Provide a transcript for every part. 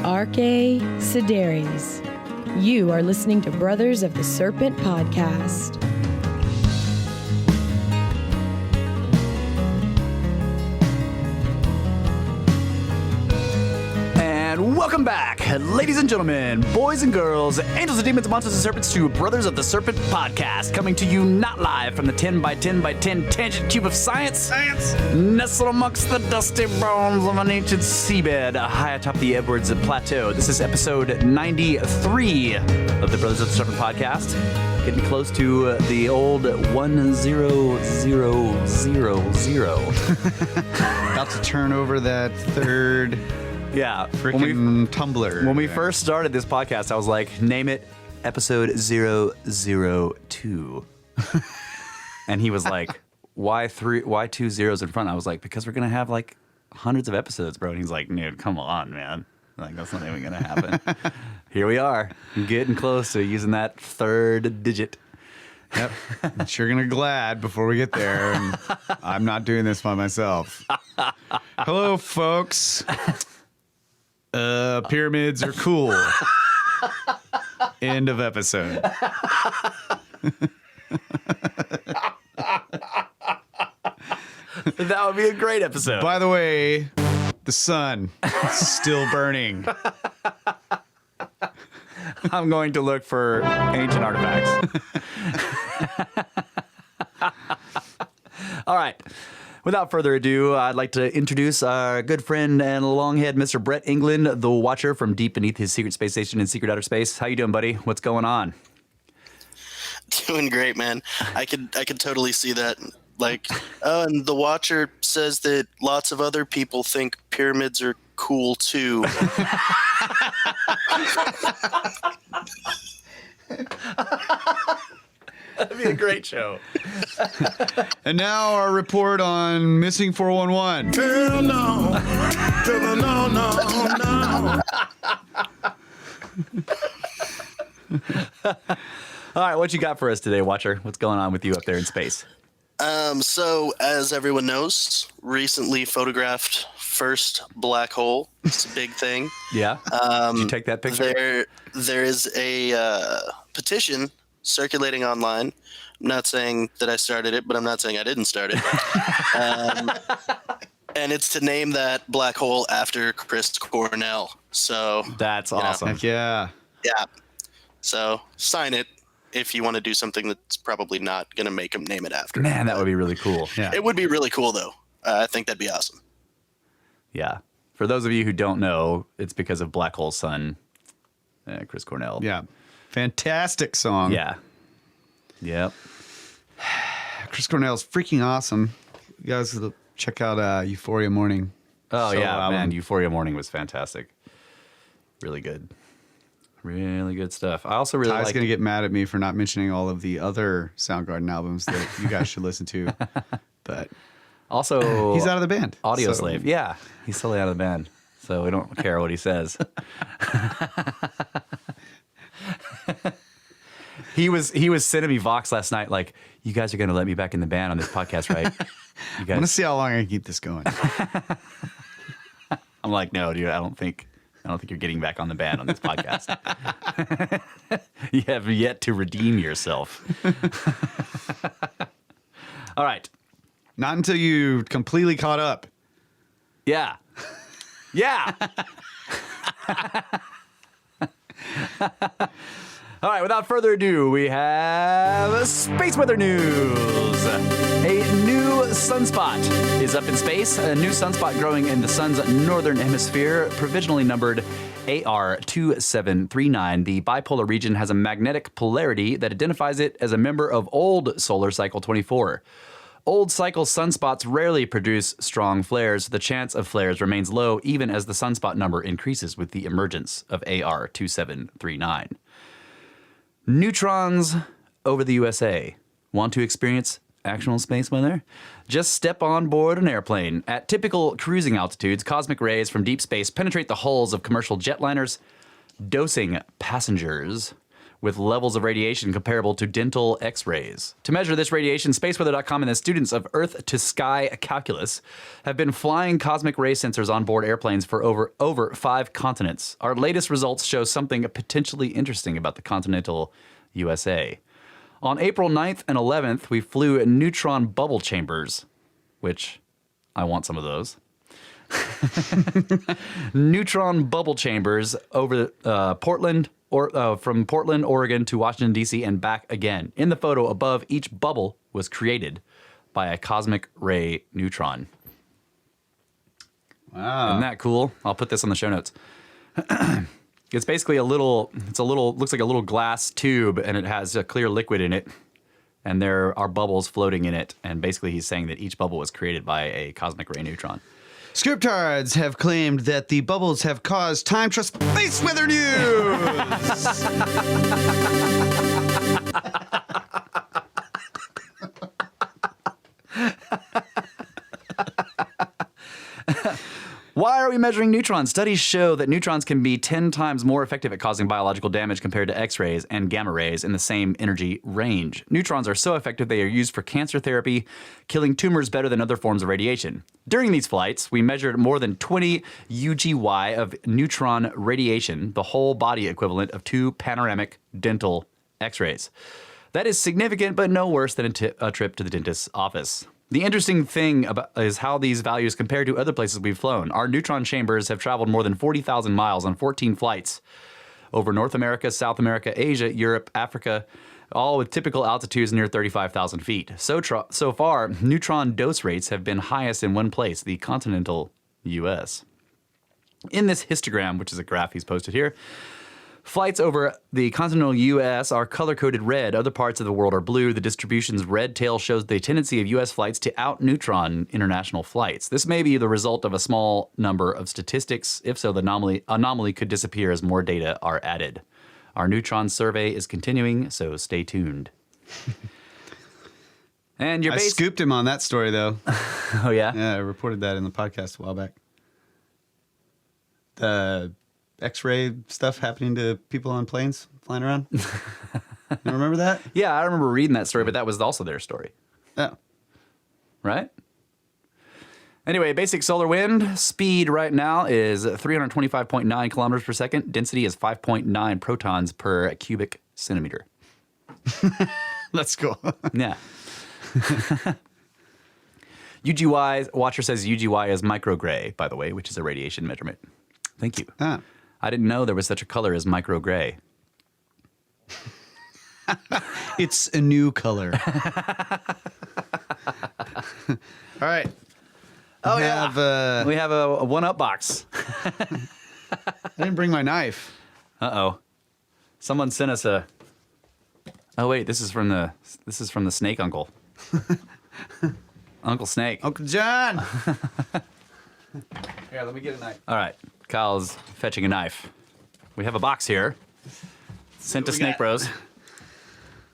Arche Sideres. You are listening to Brothers of the Serpent podcast. Welcome back, ladies and gentlemen, boys and girls, angels and demons, monsters and serpents, to Brothers of the Serpent podcast, coming to you not live from the 10 by 10 by 10 tangent cube of science, nestled amongst the dusty bones of an ancient seabed high atop the Edwards Plateau. This is episode 93 of the Brothers of the Serpent podcast, getting close to the old 10000. About to turn over that third... Yeah, freaking Tumblr. When we first started this podcast, I was like, name it episode 002. And he was like, why two zeros in front? I was like, because we're going to have like hundreds of episodes, bro. And he's like, dude, come on, man. Like, that's not even going to happen. Here we are, getting close to using that third digit. Yep. I'm sure going to glad before we get there. And I'm not doing this by myself. Hello, folks. Pyramids are cool. End of episode. That would be a great episode. By the way, the sun is still burning. I'm going to look for ancient artifacts. All right. Without further ado, I'd like to introduce our good friend and longhead, Mr. Brett England, the Watcher from deep beneath his secret space station in secret outer space. How you doing, buddy? What's going on? Doing great, man. I could totally see that. Like, and the Watcher says that lots of other people think pyramids are cool too. That'd be a great show. And now our report on Missing 411. Hell no. All right, what you got for us today, Watcher? What's going on with you up there in space? So, as everyone knows, recently photographed first black hole. It's a big thing. Yeah. Did you take that picture? There is a petition circulating online. I'm not saying that I started it, but I'm not saying I didn't start it. And it's to name that black hole after Chris Cornell. So that's awesome. Heck yeah. Yeah. So sign it if you want to do something that's probably not going to make him name it after. Man, that would be really cool. Yeah. It would be really cool, though. I think that'd be awesome. Yeah. For those of you who don't know, it's because of Black Hole Sun, Chris Cornell. Yeah. Fantastic song. Yeah. Yep. Chris Cornell's freaking awesome. You guys check out Euphoria Morning. Oh, solo yeah, album. man. Euphoria Morning was fantastic. Really good. Really good stuff. I also really Ty's like... going to get mad at me for not mentioning all of the other Soundgarden albums that you guys should listen to. But also... he's out of the band. Audio Slave. Yeah. He's totally out of the band. So we don't care what he says. He was sending me Vox last night like, you guys are going to let me back in the band on this podcast, right? You guys... I'm going to see how long I can keep this going. I'm like, no, dude, I don't think you're getting back on the band on this podcast. You have yet to redeem yourself. All right. Not until you completely caught up. Yeah. Yeah. All right, without further ado, we have space weather news. A new sunspot is up in space. A new sunspot growing in the sun's northern hemisphere, provisionally numbered AR2739. The bipolar region has a magnetic polarity that identifies it as a member of old solar cycle 24. Old cycle sunspots rarely produce strong flares. The chance of flares remains low even as the sunspot number increases with the emergence of AR2739. Neutrons over the USA. Want to experience actual space weather? Just step on board an airplane. At typical cruising altitudes, cosmic rays from deep space penetrate the hulls of commercial jetliners, dosing passengers with levels of radiation comparable to dental X-rays. To measure this radiation, spaceweather.com and the students of Earth-to-Sky Calculus have been flying cosmic ray sensors on board airplanes for over 5 continents. Our latest results show something potentially interesting about the continental USA. On April 9th and 11th, we flew neutron bubble chambers, which I want some of those. Neutron bubble chambers over Portland, from Portland, Oregon to Washington, D.C. and back again. In the photo above, each bubble was created by a cosmic ray neutron. Wow. Isn't that cool? I'll put this on the show notes. It's basically looks like a little glass tube, and it has a clear liquid in it, and there are bubbles floating in it. And basically he's saying that each bubble was created by a cosmic ray neutron. Scriptards have claimed that the bubbles have caused time trust space weather news. Why are we measuring neutrons? Studies show that neutrons can be 10 times more effective at causing biological damage compared to X-rays and gamma rays in the same energy range. Neutrons are so effective they are used for cancer therapy, killing tumors better than other forms of radiation. During these flights, we measured more than 20 UGY of neutron radiation, the whole body equivalent of 2 panoramic dental X-rays. That is significant, but no worse than a trip to the dentist's office. The interesting thing is how these values compare to other places we've flown. Our neutron chambers have traveled more than 40,000 miles on 14 flights over North America, South America, Asia, Europe, Africa, all with typical altitudes near 35,000 feet. So far, neutron dose rates have been highest in one place, the continental U.S. In this histogram, which is a graph he's posted here, flights over the continental U.S. are color-coded red. Other parts of the world are blue. The distribution's red tail shows the tendency of U.S. flights to out-neutron international flights. This may be the result of a small number of statistics. If so, the anomaly could disappear as more data are added. Our neutron survey is continuing, so stay tuned. And I scooped him on that story, though. Oh, yeah? Yeah, I reported that in the podcast a while back. The X-ray stuff happening to people on planes flying around. You remember that? Yeah, I remember reading that story, but that was also their story. Oh. Right? Anyway, basic solar wind speed right now is 325.9 kilometers per second. Density is 5.9 protons per cubic centimeter. Let's go. Yeah. UGY, Watcher says UGY is microgray, by the way, which is a radiation measurement. Thank you. Ah. I didn't know there was such a color as microgray. It's a new color. All right. Oh, yeah. We have a one-up box. I didn't bring my knife. Uh-oh. Someone sent us a... Oh, wait, this is from the Snake Uncle. Uncle Snake. Uncle John. Here, let me get a knife. All right. Kyle's fetching a knife. We have a box here. Sent to Snake Bros.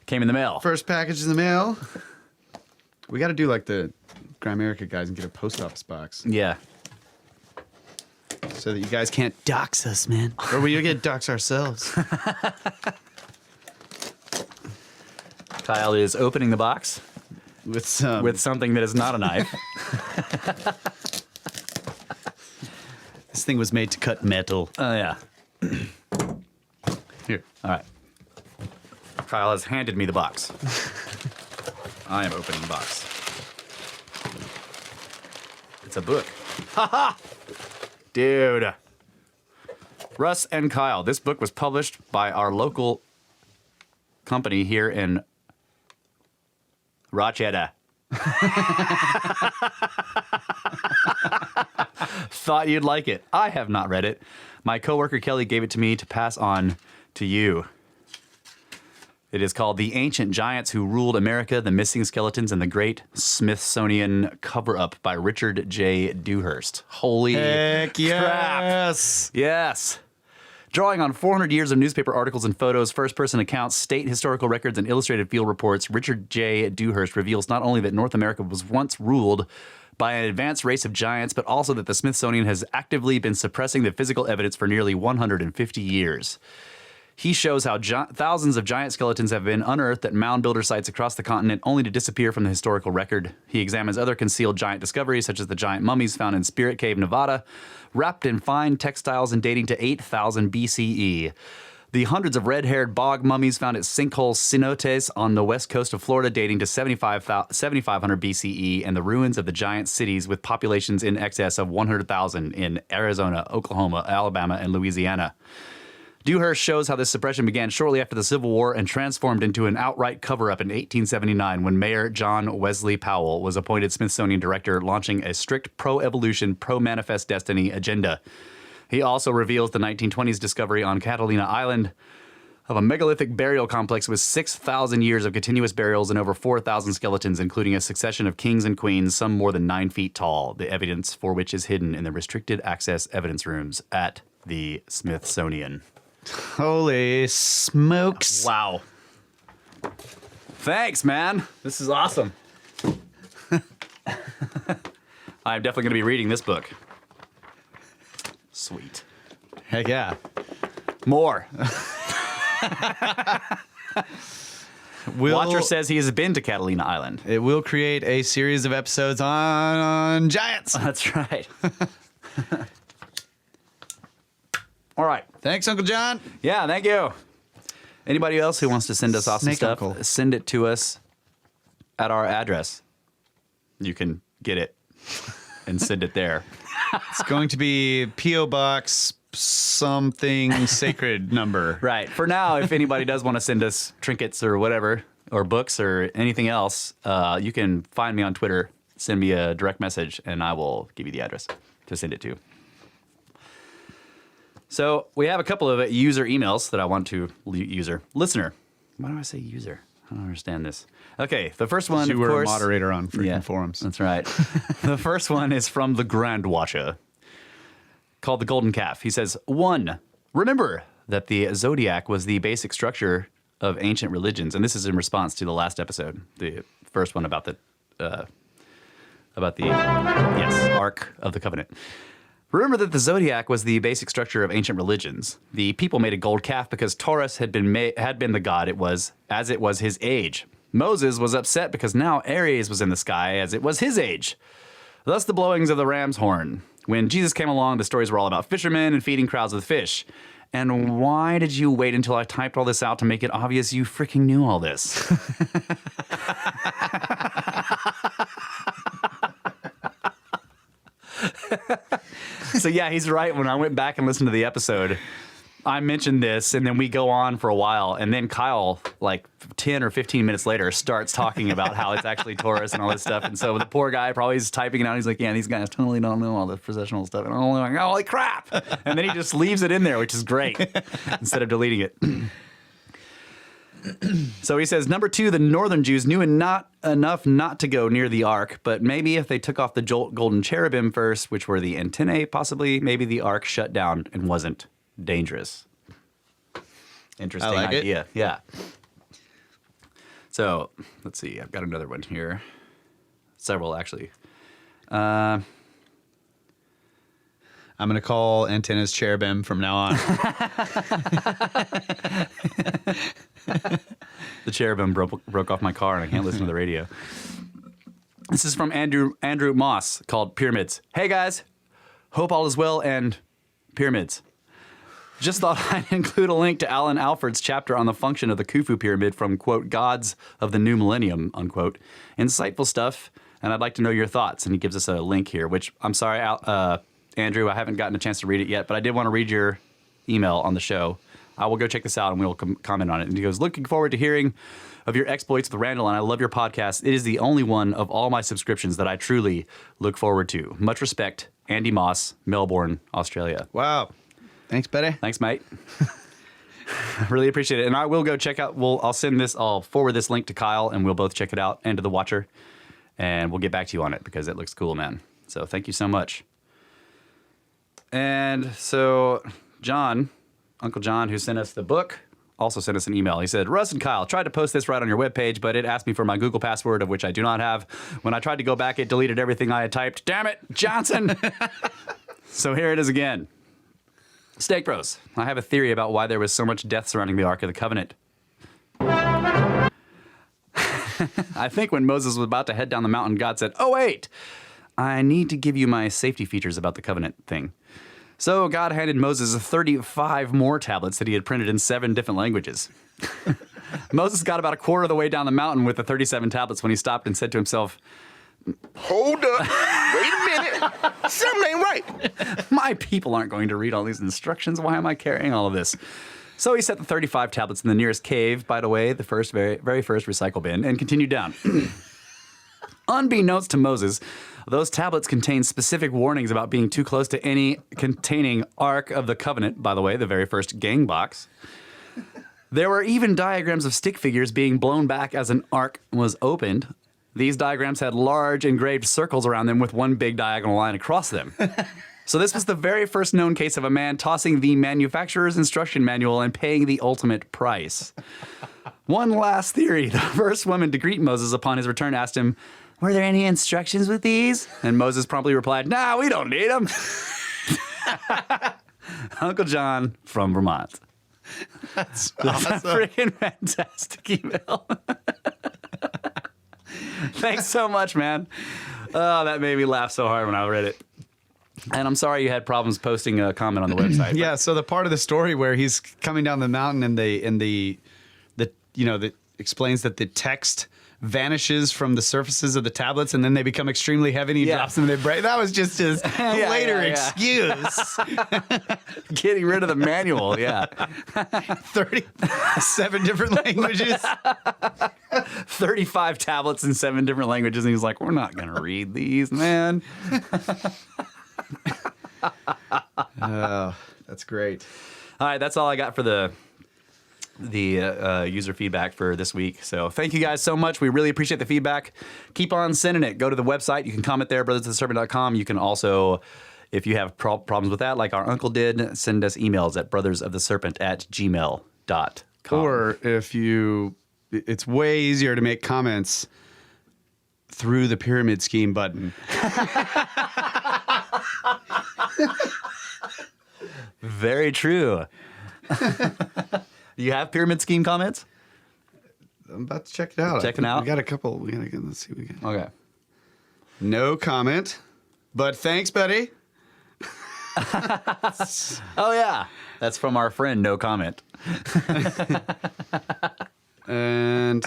Came in the mail. First package in the mail. We got to do like the Grimerica guys and get a post office box Yeah. so that you guys can't dox us, man. Or we get dox ourselves. Kyle is opening the box With something that is not a knife. This thing was made to cut metal. Oh, yeah. Here. All right. Kyle has handed me the box. I am opening the box. It's a book. Ha-ha! Dude. Russ and Kyle. This book was published by our local company here in Rochester. Thought you'd like it. I have not read it. My coworker Kelly gave it to me to pass on to you. It is called The Ancient Giants Who Ruled America, The Missing Skeletons, and the Great Smithsonian Cover-Up by Richard J. Dewhurst. Holy Heck crap. yes. Yes. Drawing on 400 years of newspaper articles and photos, first-person accounts, state historical records, and illustrated field reports, Richard J. Dewhurst reveals not only that North America was once ruled by an advanced race of giants, but also that the Smithsonian has actively been suppressing the physical evidence for nearly 150 years. He shows how thousands of giant skeletons have been unearthed at mound builder sites across the continent only to disappear from the historical record. He examines other concealed giant discoveries, such as the giant mummies found in Spirit Cave, Nevada, wrapped in fine textiles and dating to 8,000 BCE. The hundreds of red-haired bog mummies found at sinkhole cenotes on the west coast of Florida dating to 7,500 BCE, and the ruins of the giant cities with populations in excess of 100,000 in Arizona, Oklahoma, Alabama, and Louisiana. Dewhurst shows how this suppression began shortly after the Civil War and transformed into an outright cover-up in 1879 when Mayor John Wesley Powell was appointed Smithsonian director, launching a strict pro-evolution, pro-manifest destiny agenda. He also reveals the 1920s discovery on Catalina Island of a megalithic burial complex with 6,000 years of continuous burials and over 4,000 skeletons, including a succession of kings and queens, some more than 9 feet tall, the evidence for which is hidden in the restricted access evidence rooms at the Smithsonian. Holy smokes. Wow. Thanks, man. This is awesome. I'm definitely going to be reading this book. Sweet. Heck yeah. More. We'll, Watcher says he has been to Catalina Island. It will create a series of episodes on giants. That's right. All right. Thanks, Uncle John. Yeah, thank you. Anybody else who wants to send us awesome Snake stuff, Uncle. send it to us at our address. You can get it and send it there. It's going to be P.O. Box something sacred number. Right. For now, if anybody does want to send us trinkets or whatever, or books or anything else, you can find me on Twitter, send me a direct message, and I will give you the address to send it to. So we have a couple of user emails that I want to listener. Why do I say user? I don't understand this. Okay, the first one, You of were course, a moderator on freaking forums. That's right. The first one is from the Grand Watcher, called the Golden Calf. He says, 1, remember that the zodiac was the basic structure of ancient religions, and this is in response to the last episode, the first one about the Ark of the Covenant. Remember that the zodiac was the basic structure of ancient religions. The people made a gold calf because Taurus had been the god it was his age. Moses was upset because now Aries was in the sky as it was his age. Thus the blowings of the ram's horn. When Jesus came along, the stories were all about fishermen and feeding crowds with fish. And why did you wait until I typed all this out to make it obvious you freaking knew all this? So yeah, he's right. When I went back and listened to the episode, I mentioned this, and then we go on for a while, and then Kyle, like 10 or 15 minutes later, starts talking about how it's actually Taurus and all this stuff. And so the poor guy probably is typing it out. He's like, yeah, these guys totally don't know all the processional stuff. And I'm like, holy crap. And then he just leaves it in there, which is great, instead of deleting it. So he says, number 2, the northern Jews knew enough not to go near the ark, but maybe if they took off the golden cherubim first, which were the antennae, possibly, maybe the ark shut down and wasn't dangerous. Interesting idea. Yeah. So let's see. I've got another one here. Several, actually. I'm going to call antennas cherubim from now on. The cherubim broke off my car and I can't listen to the radio. This is from Andrew Moss, called Pyramids. Hey guys, hope all is well and pyramids. Just thought I'd include a link to Alan Alford's chapter on the function of the Khufu pyramid from, quote, Gods of the New Millennium, unquote. Insightful stuff, and I'd like to know your thoughts. And he gives us a link here, which I'm sorry, Andrew, I haven't gotten a chance to read it yet, but I did want to read your email on the show. I will go check this out and we will comment on it. And he goes, looking forward to hearing of your exploits with Randall, and I love your podcast. It is the only one of all my subscriptions that I truly look forward to. Much respect, Andy Moss, Melbourne, Australia. Wow. Thanks, buddy. Thanks, mate. Really appreciate it. And I will go check out, I'll forward this link to Kyle and we'll both check it out, and to the Watcher, and we'll get back to you on it because it looks cool, man. So thank you so much. And so Uncle John, who sent us the book, also sent us an email. He said, Russ and Kyle, tried to post this right on your webpage, but it asked me for my Google password, of which I do not have. When I tried to go back, it deleted everything I had typed. Damn it, Johnson! So here it is again. Steak Bros, I have a theory about why there was so much death surrounding the Ark of the Covenant. I think when Moses was about to head down the mountain, God said, "Oh, wait, I need to give you my safety features about the covenant thing." So God handed Moses 35 more tablets that he had printed in 7 different languages. Moses got about a quarter of the way down the mountain with the 37 tablets when he stopped and said to himself, Hold up. Wait a minute. Something ain't right. "My people aren't going to read all these instructions. Why am I carrying all of this?" So he set the 35 tablets in the nearest cave, by the way, the very first recycle bin, and continued down. Unbeknownst to Moses, those tablets contained specific warnings about being too close to any containing Ark of the Covenant, by the way, the very first gang box. There were even diagrams of stick figures being blown back as an ark was opened. These diagrams had large engraved circles around them with one big diagonal line across them. So this was the very first known case of a man tossing the manufacturer's instruction manual and paying the ultimate price. One last theory. The first woman to greet Moses upon his return asked him, "Were there any instructions with these?" And Moses promptly replied, "Nah, we don't need them." Uncle John from Vermont. That's That's awesome. a freaking fantastic email. Thanks so much, man. Oh, that made me laugh so hard when I read it. And I'm sorry you had problems posting a comment on the website. Yeah, so the part of the story where he's coming down the mountain and the explains that the text vanishes from the surfaces of the tablets and then they become extremely heavy and he Yeah. drops them and they break. That was just his later excuse. Getting rid of the manual, yeah. 37 different languages. 35 tablets in 7 different languages. And he's like, "We're not going to read these, man." Oh, that's great. All right, that's all I got for the user feedback for this week. So thank you guys so much. We really appreciate the feedback. Keep on sending it. Go to the website. You can comment there, brothersoftheserpent.com. You can also, if you have problems with that, like our uncle did, send us emails at brothersoftheserpent@gmail.com. Or if you, it's way easier to make comments through the pyramid scheme button. Very true. You have pyramid scheme comments? I'm about to check it out. Check it out? We got a couple. Let's see. We got Okay. no comment, but thanks, buddy. Oh, yeah. That's from our friend, No Comment. And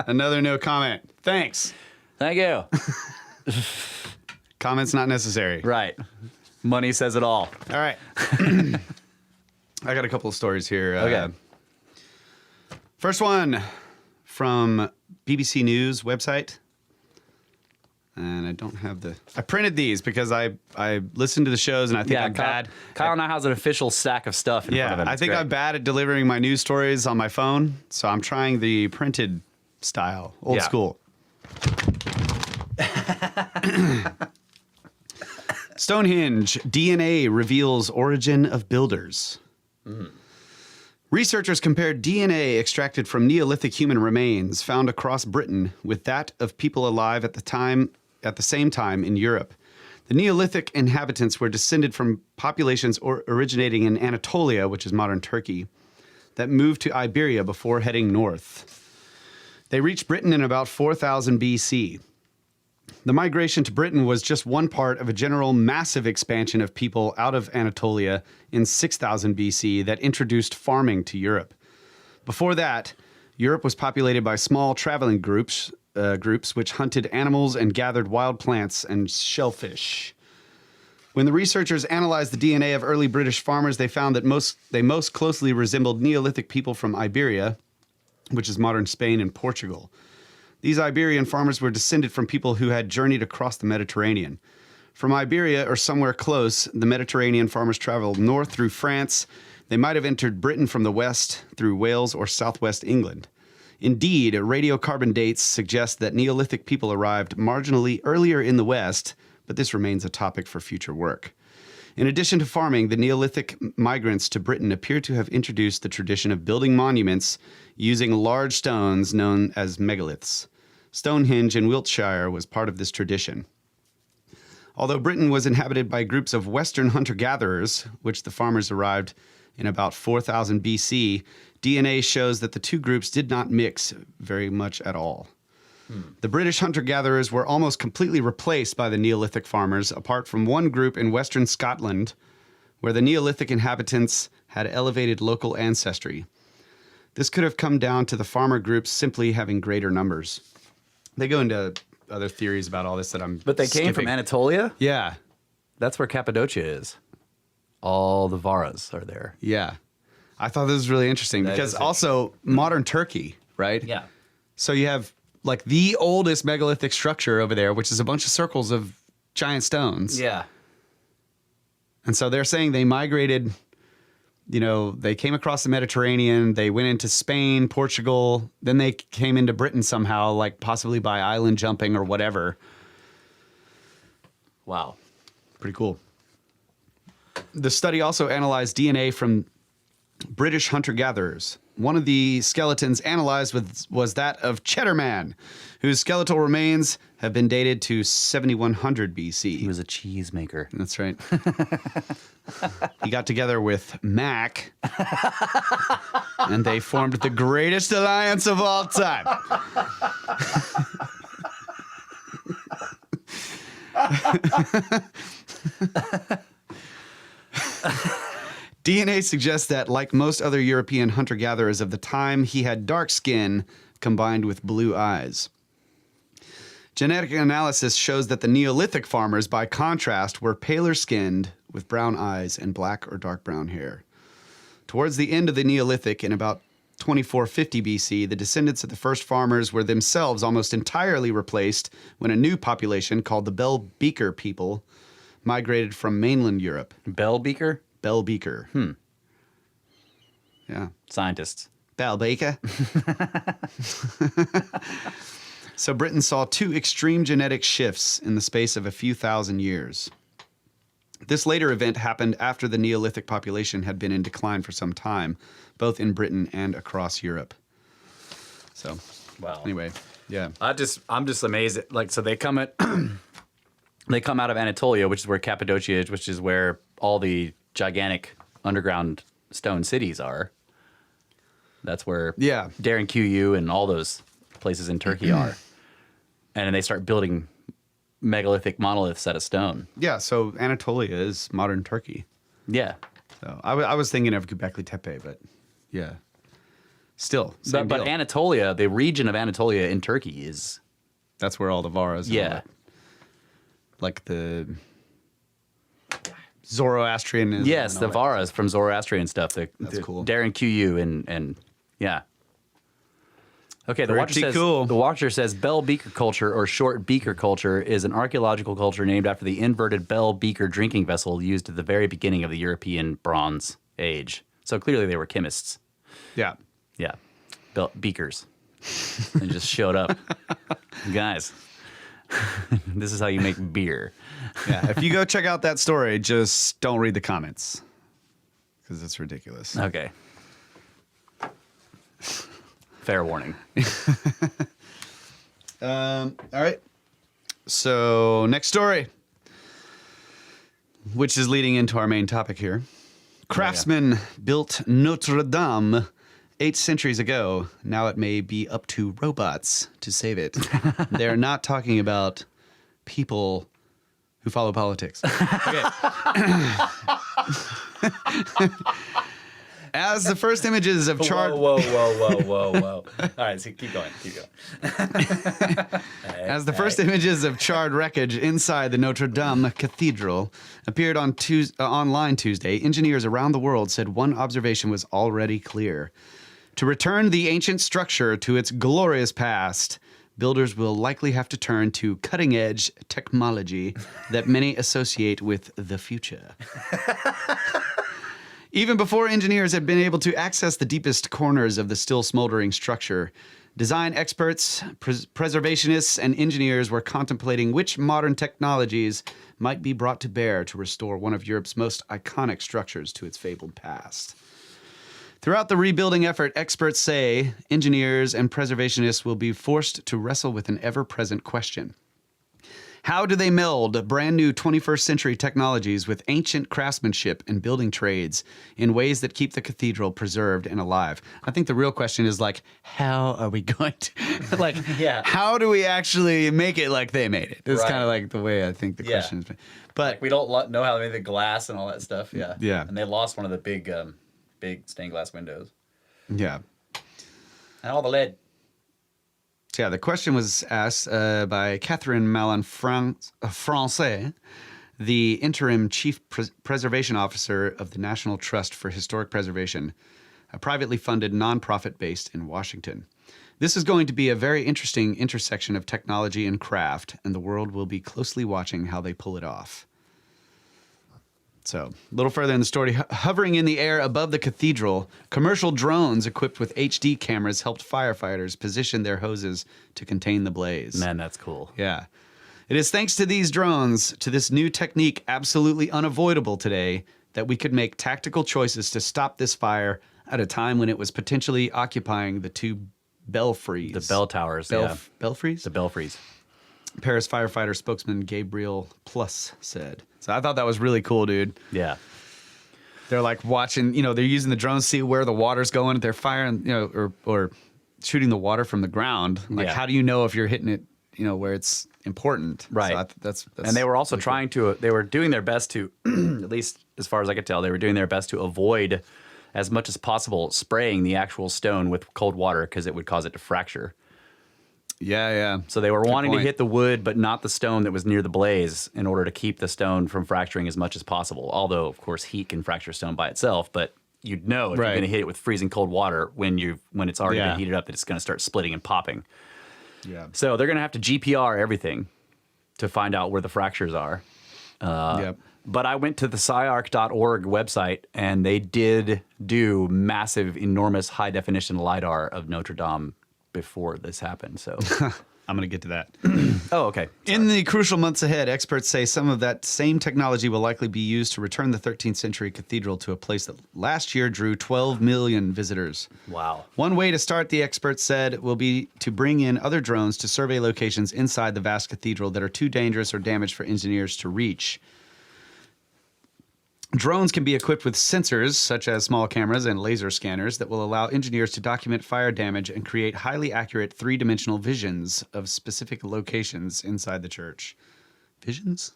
another no comment. Thanks. Thank you. Comments not necessary. Right. Money says it all. All right. I got a couple of stories here. Okay. First one from BBC News website. And I don't have I printed these because I listened to the shows and I think I'm bad. Kyle now has an official stack of stuff in front of him. I It's think great. I'm bad at delivering my news stories on my phone. So I'm trying the printed style, old Yeah. school. Stonehenge, DNA reveals origin of builders. Researchers compared DNA extracted from Neolithic human remains found across Britain with that of people alive at the same time in Europe. The Neolithic inhabitants were descended from populations originating in Anatolia, which is modern Turkey, that moved to Iberia before heading north. They reached Britain in about 4000 BC. The migration to Britain was just one part of a general massive expansion of people out of Anatolia in 6000 BC that introduced farming to Europe. Before that, Europe was populated by small traveling groups which hunted animals and gathered wild plants and shellfish. When the researchers analyzed the DNA of early British farmers, they found that they most closely resembled Neolithic people from Iberia, which is modern Spain and Portugal. These Iberian farmers were descended from people who had journeyed across the Mediterranean. From Iberia or somewhere close, the Mediterranean farmers traveled north through France. They might have entered Britain from the west through Wales or southwest England. Indeed, radiocarbon dates suggest that Neolithic people arrived marginally earlier in the west, but this remains a topic for future work. In addition to farming, the Neolithic migrants to Britain appear to have introduced the tradition of building monuments using large stones known as megaliths. Stonehenge in Wiltshire was part of this tradition. Although Britain was inhabited by groups of Western hunter-gatherers, which the farmers arrived in about 4000 BC, DNA shows that the two groups did not mix very much at all. The British hunter-gatherers were almost completely replaced by the Neolithic farmers, apart from one group in western Scotland, where the Neolithic inhabitants had elevated local ancestry. This could have come down to the farmer groups simply having greater numbers. They go into other theories about all this that I'm But they came from skipping. Anatolia? Yeah, That's where Cappadocia is. All the Varas are there. yeah. I thought this was really interesting That because is also modern Turkey, right? Yeah. So you have like the oldest megalithic structure over there, which is a bunch of circles of giant stones. Yeah. And so they're saying they migrated, they came across the Mediterranean, they went into Spain, Portugal, then they came into Britain somehow, like possibly by island jumping or whatever. Wow. Pretty cool. The study also analyzed DNA from British hunter-gatherers. One of the skeletons analyzed was that of Cheddar Man, whose skeletal remains have been dated to 7100 BC. He was a cheese maker. That's right. He got together with Mac, and they formed the greatest alliance of all time. DNA suggests that, like most other European hunter-gatherers of the time, he had dark skin combined with blue eyes. Genetic analysis shows that the Neolithic farmers, by contrast, were paler skinned with brown eyes and black or dark brown hair. Towards the end of the Neolithic, in about 2450 BC, the descendants of the first farmers were themselves almost entirely replaced when a new population called the Bell Beaker people migrated from mainland Europe. Bell Beaker? Bell Beaker. Yeah. Scientists. Bell Beaker. So Britain saw two extreme genetic shifts in the space of a few thousand years. This later event happened after the Neolithic population had been in decline for some time, both in Britain and across Europe. So, Wow. anyway, yeah. I'm just amazed. So they come they come out of Anatolia, which is where Cappadocia is, which is where all the gigantic underground stone cities are. That's where Darren QU and all those places in Turkey are. And then they start building megalithic monoliths out of stone. Yeah, so Anatolia is modern Turkey. Yeah. So I was thinking of Göbekli Tepe, but yeah. Still, same But deal. Anatolia, the region of Anatolia in Turkey is... That's where all the Varas are. Yeah. Like the Zoroastrianism. Yes, and the all that. Varas from Zoroastrian stuff. That's cool. Darren QU and yeah. Okay, Pretty cool. The Watcher says Bell Beaker culture or short beaker culture is an archaeological culture named after the inverted bell beaker drinking vessel used at the very beginning of the European Bronze Age. So clearly they were chemists. Yeah. Yeah. Beakers. And just showed up. Guys, this is how you make beer. Yeah. If you go check out that story, just don't read the comments because it's ridiculous. Okay. Fair warning. All right. So, next story, which is leading into our main topic here. Craftsmen built Notre Dame 8 centuries ago. Now it may be up to robots to save it. They're not talking about people who follow politics. Okay. As the first images of charred... Whoa. All right, so keep going. As the first images of charred wreckage inside the Notre Dame Cathedral appeared on online Tuesday, engineers around the world said one observation was already clear. To return the ancient structure to its glorious past, builders will likely have to turn to cutting-edge technology that many associate with the future. Even before engineers had been able to access the deepest corners of the still smoldering structure, design experts, preservationists, and engineers were contemplating which modern technologies might be brought to bear to restore one of Europe's most iconic structures to its fabled past. Throughout the rebuilding effort, experts say engineers and preservationists will be forced to wrestle with an ever-present question. How do they meld brand new 21st century technologies with ancient craftsmanship and building trades in ways that keep the cathedral preserved and alive? I think the real question is like, how are we going to, like, how do we actually make it like they made it? It's kind of like the way I think the question is. But Like we don't know how they made the glass and all that stuff. Yeah. Yeah. And they lost one of the big stained glass windows. yeah. And all the lead. So, yeah, the question was asked by Catherine Malin Francais, the interim chief preservation officer of the National Trust for Historic Preservation, a privately funded nonprofit based in Washington. This is going to be a very interesting intersection of technology and craft, and the world will be closely watching how they pull it off. So, a little further in the story, hovering in the air above the cathedral, commercial drones equipped with HD cameras helped firefighters position their hoses to contain the blaze. Man, that's cool. Yeah. It is thanks to these drones, to this new technique absolutely unavoidable today, that we could make tactical choices to stop this fire at a time when it was potentially occupying the two belfries. The bell towers, Belfries? The belfries. Paris firefighter spokesman Gabriel Plus said. So I thought that was really cool, dude. Yeah. They're like watching, they're using the drones to see where the water's going. They're firing, or shooting the water from the ground. Like, how do you know if you're hitting it, where it's important? Right. So that's and they were also they were doing their best to, at least as far as I could tell, they were doing their best to avoid as much as possible spraying the actual stone with cold water because it would cause it to fracture. Yeah. So they were wanting to hit the wood, but not the stone that was near the blaze in order to keep the stone from fracturing as much as possible. Although, of course, heat can fracture stone by itself, but you'd know if you're going to hit it with freezing cold water when it's already been heated up that it's going to start splitting and popping. Yeah. So they're going to have to GPR everything to find out where the fractures are. But I went to the sciarc.org website, and they did do massive, enormous, high-definition LiDAR of Notre Dame before this happened, so I'm going to get to that. Oh, okay. Sorry. In the crucial months ahead, experts say some of that same technology will likely be used to return the 13th century cathedral to a place that last year drew 12 million visitors. Wow. One way to start, the experts said, will be to bring in other drones to survey locations inside the vast cathedral that are too dangerous or damaged for engineers to reach. Drones can be equipped with sensors, such as small cameras and laser scanners, that will allow engineers to document fire damage and create highly accurate three-dimensional visions of specific locations inside the church. Visions?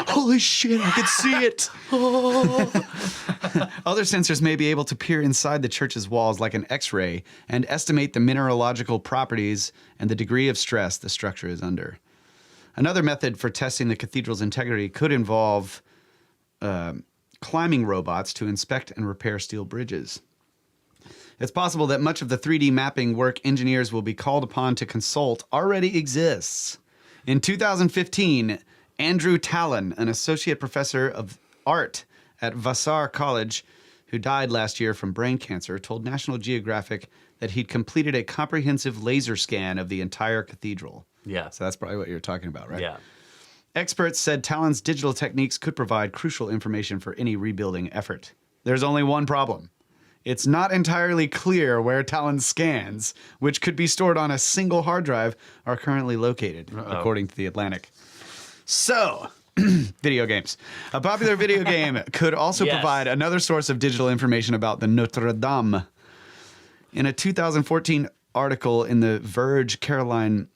Holy shit, I could see it! Oh. Other sensors may be able to peer inside the church's walls like an X-ray and estimate the mineralogical properties and the degree of stress the structure is under. Another method for testing the cathedral's integrity could involve climbing robots to inspect and repair steel bridges. It's possible that much of the 3D mapping work engineers will be called upon to consult already exists. In 2015, Andrew Tallon, an associate professor of art at Vassar College, who died last year from brain cancer, told National Geographic that he'd completed a comprehensive laser scan of the entire cathedral. Yeah. So that's probably what you're talking about, right? Yeah. Experts said Talon's digital techniques could provide crucial information for any rebuilding effort. There's only one problem. It's not entirely clear where Talon's scans, which could be stored on a single hard drive, are currently located, according to The Atlantic. So, video games. A popular video game could also provide another source of digital information about the Notre Dame. In a 2014 article in the Verge Caroline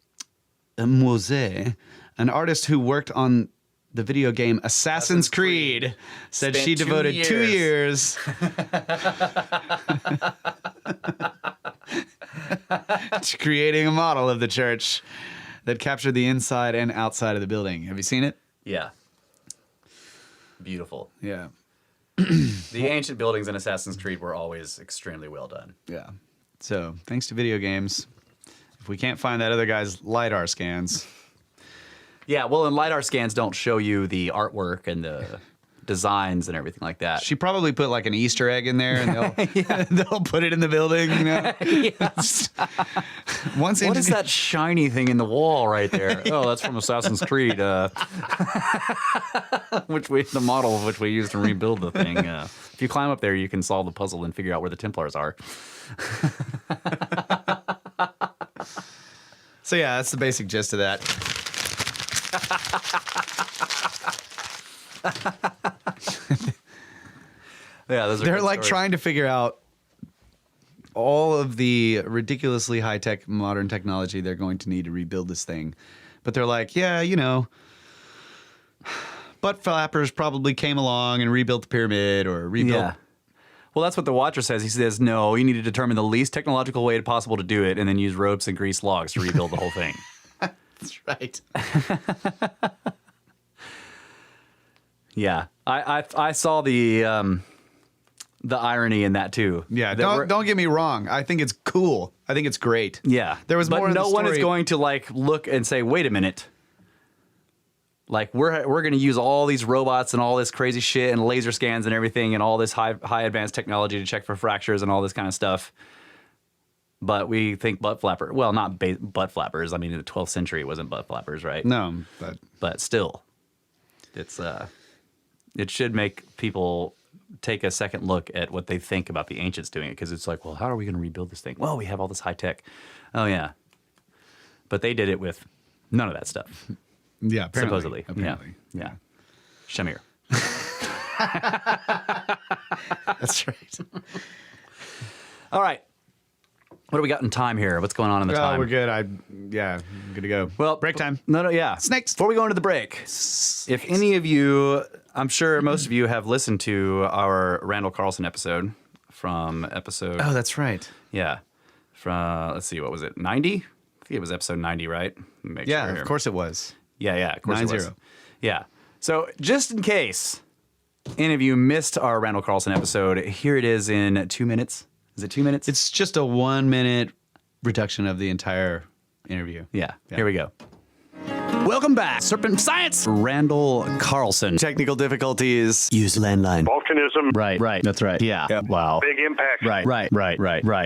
Musée, an artist who worked on the video game Assassin's Creed said she devoted 2 years to creating a model of the church that captured the inside and outside of the building. Have you seen it? Yeah. Beautiful. Yeah. The ancient buildings in Assassin's Creed were always extremely well done. Yeah. So, thanks to video games, if we can't find that other guy's LiDAR scans... Yeah, well, and LiDAR scans don't show you the artwork and the designs and everything like that. She probably put like an Easter egg in there, and they'll put it in the building. What is that shiny thing in the wall right there? Oh, that's from Assassin's Creed, the model of which we used to rebuild the thing. If you climb up there, you can solve the puzzle and figure out where the Templars are. So yeah, that's the basic gist of that. Yeah, those are They're good like stories. trying to figure out all of the ridiculously high-tech modern technology they're going to need to rebuild this thing. But they're like, yeah, you know, butt flappers probably came along and rebuilt the pyramid or rebuilt. Yeah. Well, that's what the Watcher says. He says, no, you need to determine the least technological way possible to do it and then use ropes and grease logs to rebuild the whole thing. That's right. Yeah. I saw the irony in that too. Yeah, That don't get me wrong. I think it's cool. I think it's great. Yeah. There was but more in the no one is story- going to like look and say, wait a minute. Like we're going to use all these robots and all this crazy shit and laser scans and everything and all this high advanced technology to check for fractures and all this kind of stuff. But we think butt flapper. Well, not butt flappers. I mean, in the 12th century, it wasn't butt flappers, right? No, But still, it's it should make people take a second look at what they think about the ancients doing it, because it's like, well, how are we going to rebuild this thing? Well, we have all this high tech. Oh yeah, but they did it with none of that stuff. yeah, apparently, Supposedly, apparently. yeah. Shamir. That's right. All right. What do we got in time here? What's going on in the time? We're good. I'm good to go. Well, break time. No, yeah. Snakes. Before we go into the break, if any of you, I'm sure most of you have listened to our Randall Carlson episode from episode. Oh, that's right. Yeah. From, let's see, what was it? 90? I think it was episode 90, right? Let me make Yeah, sure here. of course it was. Yeah, of course it was. 90. Yeah. So just in case any of you missed our Randall Carlson episode, here it is in 2 minutes. Is it 2 minutes? It's just a 1 minute reduction of the entire interview. Yeah. Here we go. Welcome back, Serpent Science. Randall Carlson. Technical difficulties. Use landline. Volcanism, Right. That's right. Yeah. Yep. Wow. big impacts, Right.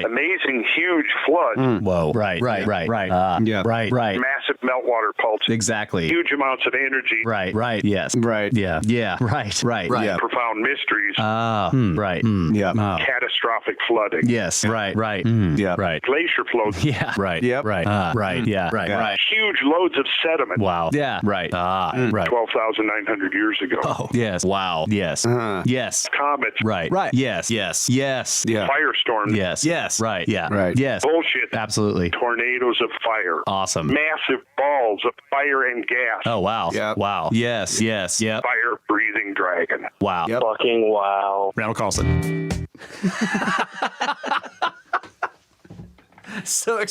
amazing huge floods, Whoa. Right. Yeah. Right. massive meltwater pulses, Exactly. huge amounts of energy, Right. Yes. Right. Yeah. Right. Yeah. profound mysteries, Right. Yeah. catastrophic flooding, Yes. Right. Yeah. Right. glacier flows, Yeah. Right. Yep. Right. Right. Yeah. Right. huge loads of sediment. Wow. Yeah. Right. Right. 12,900 years ago. Oh. Yes. Wow. Yes. Yes. Comets, Right. Yes. Yeah. firestorms, Yes. Right. Yeah. Right. Yes. bullshit, Absolutely. tornadoes of fire, Awesome. massive balls of fire and gas, Oh wow. Yep. Wow. Yes. Yep. fire-breathing dragon. Wow. Yep. Fucking wow. Randall Carlson. So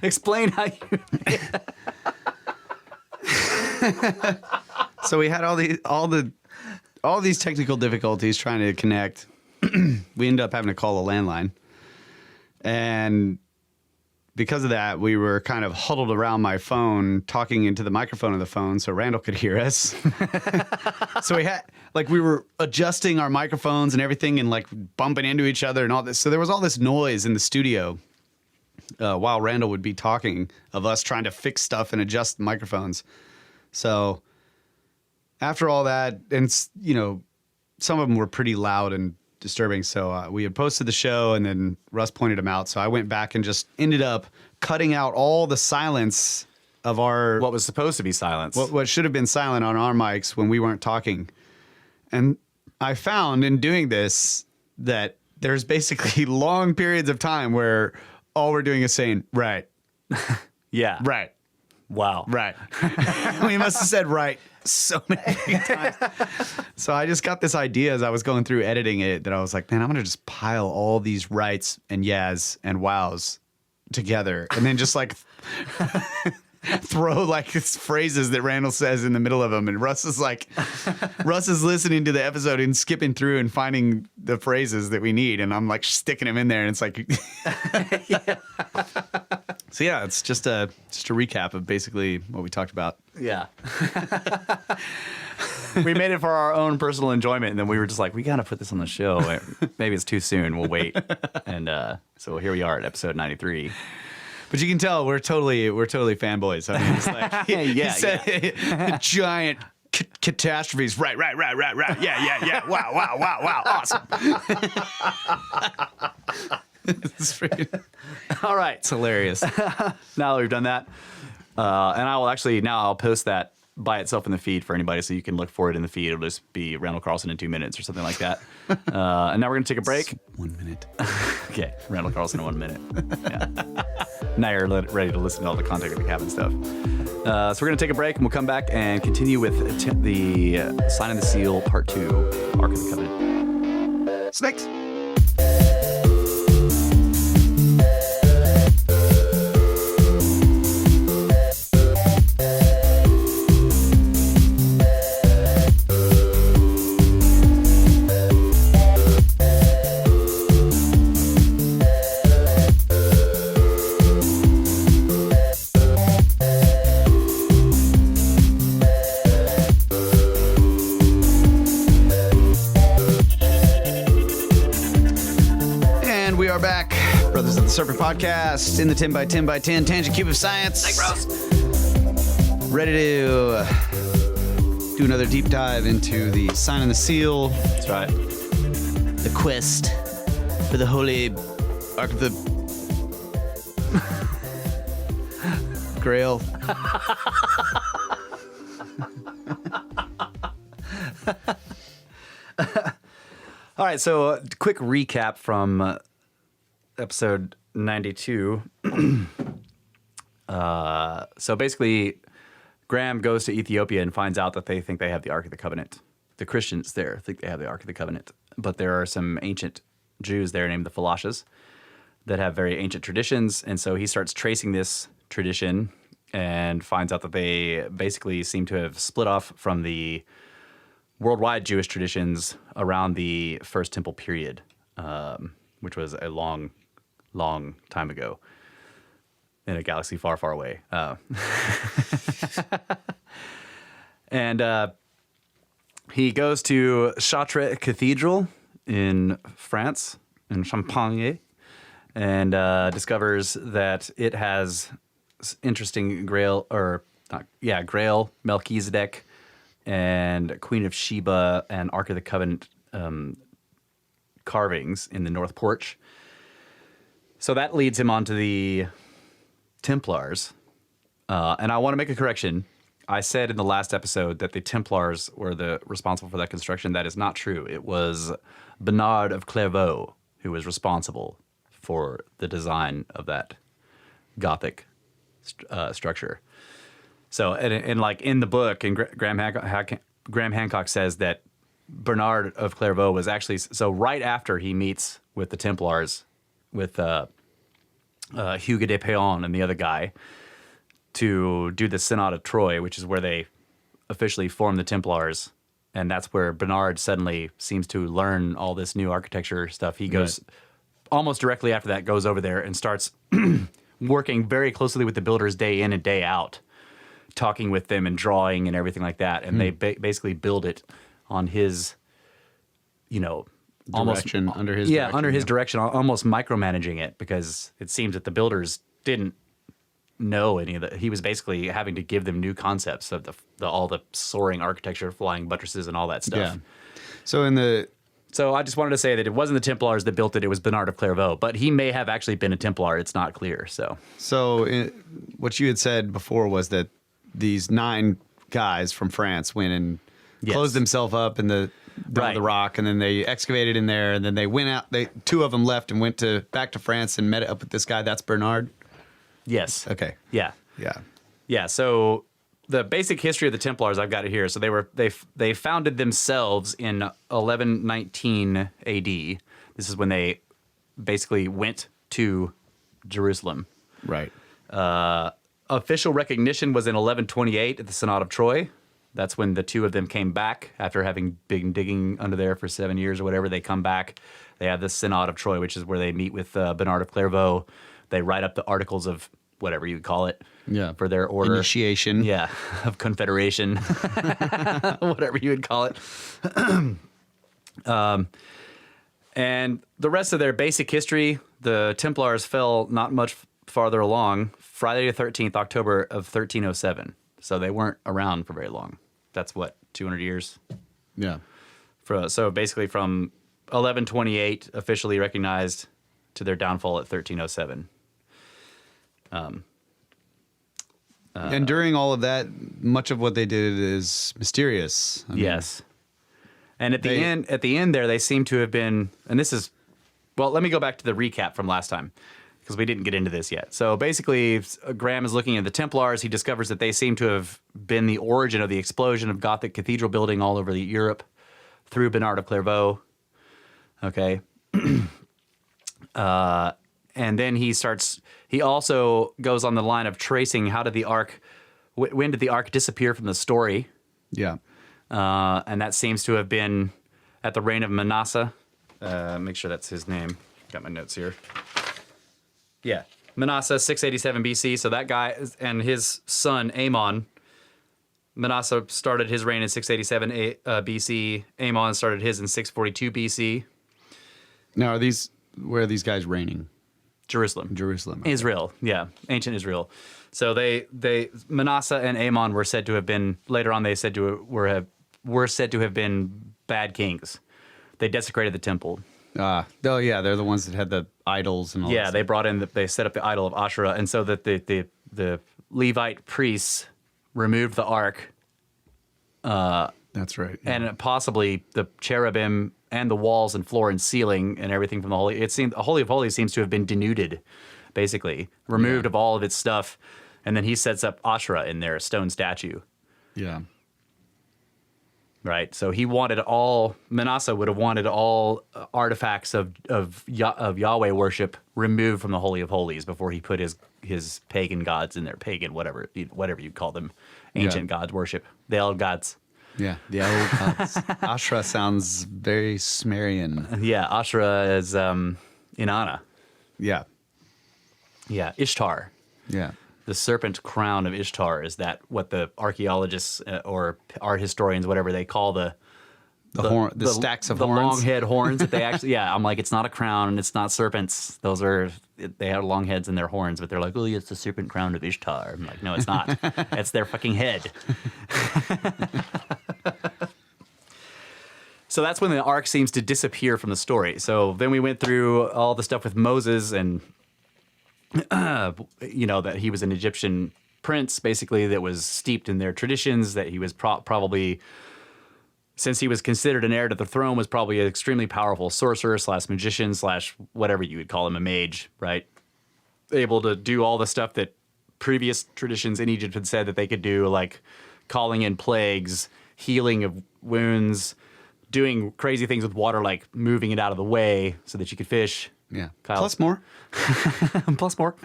explain how you. So we had all these technical difficulties trying to connect. We ended up having to call a landline, and because of that, we were kind of huddled around my phone, talking into the microphone of the phone, so Randall could hear us. So we were adjusting our microphones and everything, and like bumping into each other and all this. So there was all this noise in the studio while Randall would be talking of us trying to fix stuff and adjust the microphones. So after all that, and some of them were pretty loud and disturbing. So we had posted the show, and then Russ pointed them out. So I went back and just ended up cutting out all the silence of What was supposed to be silence. what should have been silent on our mics when we weren't talking. And I found in doing this that there's basically long periods of time where all we're doing is saying, right, Yeah. right, Wow. right. We must have said right so many times. So I just got this idea as I was going through editing it that I was like, man, I'm going to just pile all these rights and yas and wows together and then just like throw like these phrases that Randall says in the middle of them. And Russ is listening to the episode and skipping through and finding the phrases that we need. And I'm like sticking them in there. And it's like, So yeah, it's just a recap of basically what we talked about. Yeah. We made it for our own personal enjoyment, and then we were just like, we got to put this on the show. Maybe it's too soon. We'll wait. And so here we are at episode 93. But you can tell we're totally fanboys. I mean, it's like he said giant catastrophes. Right. Yeah. Wow. Awesome. It's freaking, All right. it's hilarious. Now that we've done that, and I will actually I'll post that by itself in the feed for anybody, so you can look for it in the feed. It'll just be Randall Carlson in 2 minutes or something like that. And now we're going to take a break. 1 minute. Okay, Randall Carlson in 1 minute. Yeah. Now you're ready to listen to all the content we have and stuff. So we're going to take a break, and we'll come back and continue with the Sign of the Seal Part 2, Ark of the Covenant. Snakes. Back, Brothers of the Serpent podcast in the 10 by 10 by 10 tangent cube of science. Thanks, bros. Ready to do another deep dive into the Sign and the Seal. That's right. The quest for the holy Ark of the Grail. All right, so quick recap from episode 92. So basically, Graham goes to Ethiopia and finds out that they think they have the Ark of the Covenant. The Christians there think they have the Ark of the Covenant, but there are some ancient Jews there named the Falashas that have very ancient traditions, and so he starts tracing this tradition and finds out that they basically seem to have split off from the worldwide Jewish traditions around the First Temple period, which was a long time ago in a galaxy far, far away. And he goes to Chartres Cathedral in France, in Champagne, and discovers that it has interesting Grail, Melchizedek, and Queen of Sheba and Ark of the Covenant carvings in the north porch. So that leads him on to the Templars. And I want to make a correction. I said in the last episode that the Templars were responsible for that construction. That is not true. It was Bernard of Clairvaux who was responsible for the design of that Gothic structure. So, and like in the book, and Graham Hancock says that Bernard of Clairvaux was actually, so right after he meets with the Templars, with Hugues de Péan and the other guy, to do the Synod of Troy, which is where they officially formed the Templars. And that's where Bernard suddenly seems to learn all this new architecture stuff. He goes, almost directly after that, goes over there and starts working very closely with the builders day in and day out, talking with them and drawing and everything like that. And they basically build it on his, Direction, under his direction, almost micromanaging it, because it seems that the builders didn't know any of that. He was basically having to give them new concepts of all the soaring architecture, flying buttresses, and all that stuff. Yeah. So I just wanted to say that it wasn't the Templars that built it; it was Bernard of Clairvaux. But he may have actually been a Templar. It's not clear. What you had said before was that these 9 guys from France went and closed themselves up in the rock, and then they excavated in there, and then they went out. 2 of them left and went back to France and met up with this guy. That's Bernard. Yes. Okay. Yeah. Yeah. Yeah. So the basic history of the Templars, I've got it here. So they founded themselves in 1119 A.D. This is when they basically went to Jerusalem. Right. Official recognition was in 1128 at the Synod of Troy. That's when the 2 of them came back after having been digging under there for 7 years or whatever. They come back. They have the Synod of Troy, which is where they meet with Bernard of Clairvaux. They write up the articles of whatever you would call it for their order. Initiation. Yeah, of confederation, whatever you would call it. And the rest of their basic history, the Templars fell not much farther along, Friday the 13th, October of 1307. So they weren't around for very long. That's what, 200 years? Yeah. So basically from 1128, officially recognized, to their downfall at 1307. And during all of that, much of what they did is mysterious. I mean, yes. And at the end there, they seem to have been, and this is, well, let me go back to the recap from last time, because we didn't get into this yet. So basically, Graham is looking at the Templars. He discovers that they seem to have been the origin of the explosion of Gothic cathedral building all over Europe through Bernard of Clairvaux. Okay. And then he also goes on the line of tracing how did the Ark, when did the Ark disappear from the story? Yeah. And that seems to have been at the reign of Manasseh. Make sure that's his name. Got my notes here. Yeah. Manasseh, 687 BC. So that guy and his son, Amon. Manasseh started his reign in 687 BC. Amon started his in 642 BC. Now, where are these guys reigning? Jerusalem. Okay. Israel, yeah. Ancient Israel. So Manasseh and Amon were said to have been, later on were said to have been bad kings. They desecrated the temple. Oh, yeah, they're the ones that had the idols and all that Yeah, stuff. they set up the idol of Asherah, and so that the Levite priests removed the ark. That's right. Yeah. And possibly the cherubim and the walls and floor and ceiling and everything from the holy. It seemed the Holy of Holies seems to have been denuded, basically removed of all of its stuff, and then he sets up Asherah in there, a stone statue. Yeah. Right. So Manasseh would have wanted all artifacts of Yahweh worship removed from the Holy of Holies before he put his pagan gods in there. Pagan, whatever you call them, ancient gods worship, the old gods. Yeah, the old gods. Ashra sounds very Sumerian. Yeah, Asherah is Inanna. Yeah. Yeah, Ishtar. Yeah. The serpent crown of Ishtar is that what the archaeologists or art historians, whatever they call the stacks of the horns. long head horns that they actually. Yeah, I'm like, it's not a crown and it's not serpents. They have long heads in their horns, but they're like, oh, yeah, it's the serpent crown of Ishtar. I'm like, no, it's not. It's their fucking head. So that's when the ark seems to disappear from the story. So then we went through all the stuff with Moses and, that he was an Egyptian prince, basically, that was steeped in their traditions, that he was probably, since he was considered an heir to the throne, was probably an extremely powerful sorcerer / magician / whatever you would call him, a mage, right? Able to do all the stuff that previous traditions in Egypt had said that they could do, like calling in plagues, healing of wounds, doing crazy things with water, like moving it out of the way so that you could fish. Yeah. Kyle. Plus more. Plus more.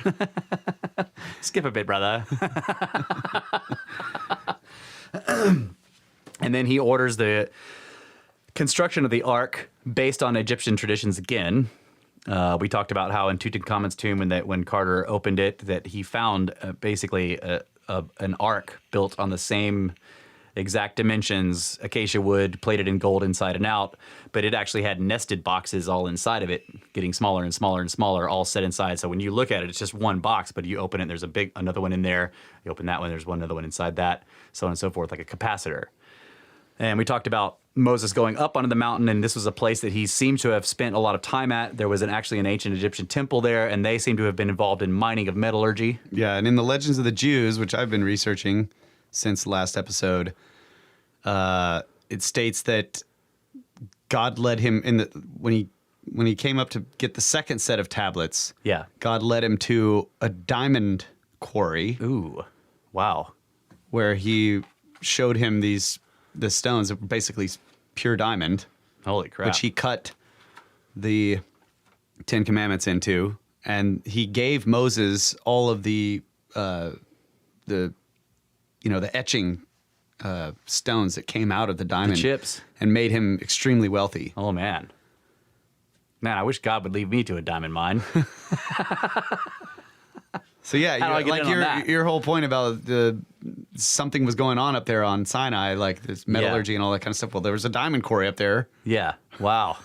Skip a bit, brother. And then he orders the construction of the ark based on Egyptian traditions again. We talked about how in Tutankhamun's tomb, when Carter opened it, that he found basically an ark built on the same exact dimensions, acacia wood, plated in gold inside and out, but it actually had nested boxes all inside of it, getting smaller and smaller and smaller, all set inside. So when you look at it, it's just one box, but you open it, there's another one in there. You open that one, there's another one inside that, so on and so forth, like a capacitor. And we talked about Moses going up onto the mountain, and this was a place that he seemed to have spent a lot of time at. There was actually an ancient Egyptian temple there, and they seem to have been involved in mining of metallurgy. Yeah, and in the Legends of the Jews, which I've been researching since the last episode, it states that God led him when he came up to get the second set of tablets. Yeah. God led him to a diamond quarry. Ooh, wow. Where he showed him the stones that were basically pure diamond. Holy crap. Which he cut the Ten Commandments into, and he gave Moses all of the etching stones that came out of the diamond, the chips, and made him extremely wealthy. Oh man, I wish God would lead me to a diamond mine. So yeah, your whole point about something was going on up there on Sinai, like this metallurgy and all that kind of stuff. Well, there was a diamond quarry up there. Yeah. Wow.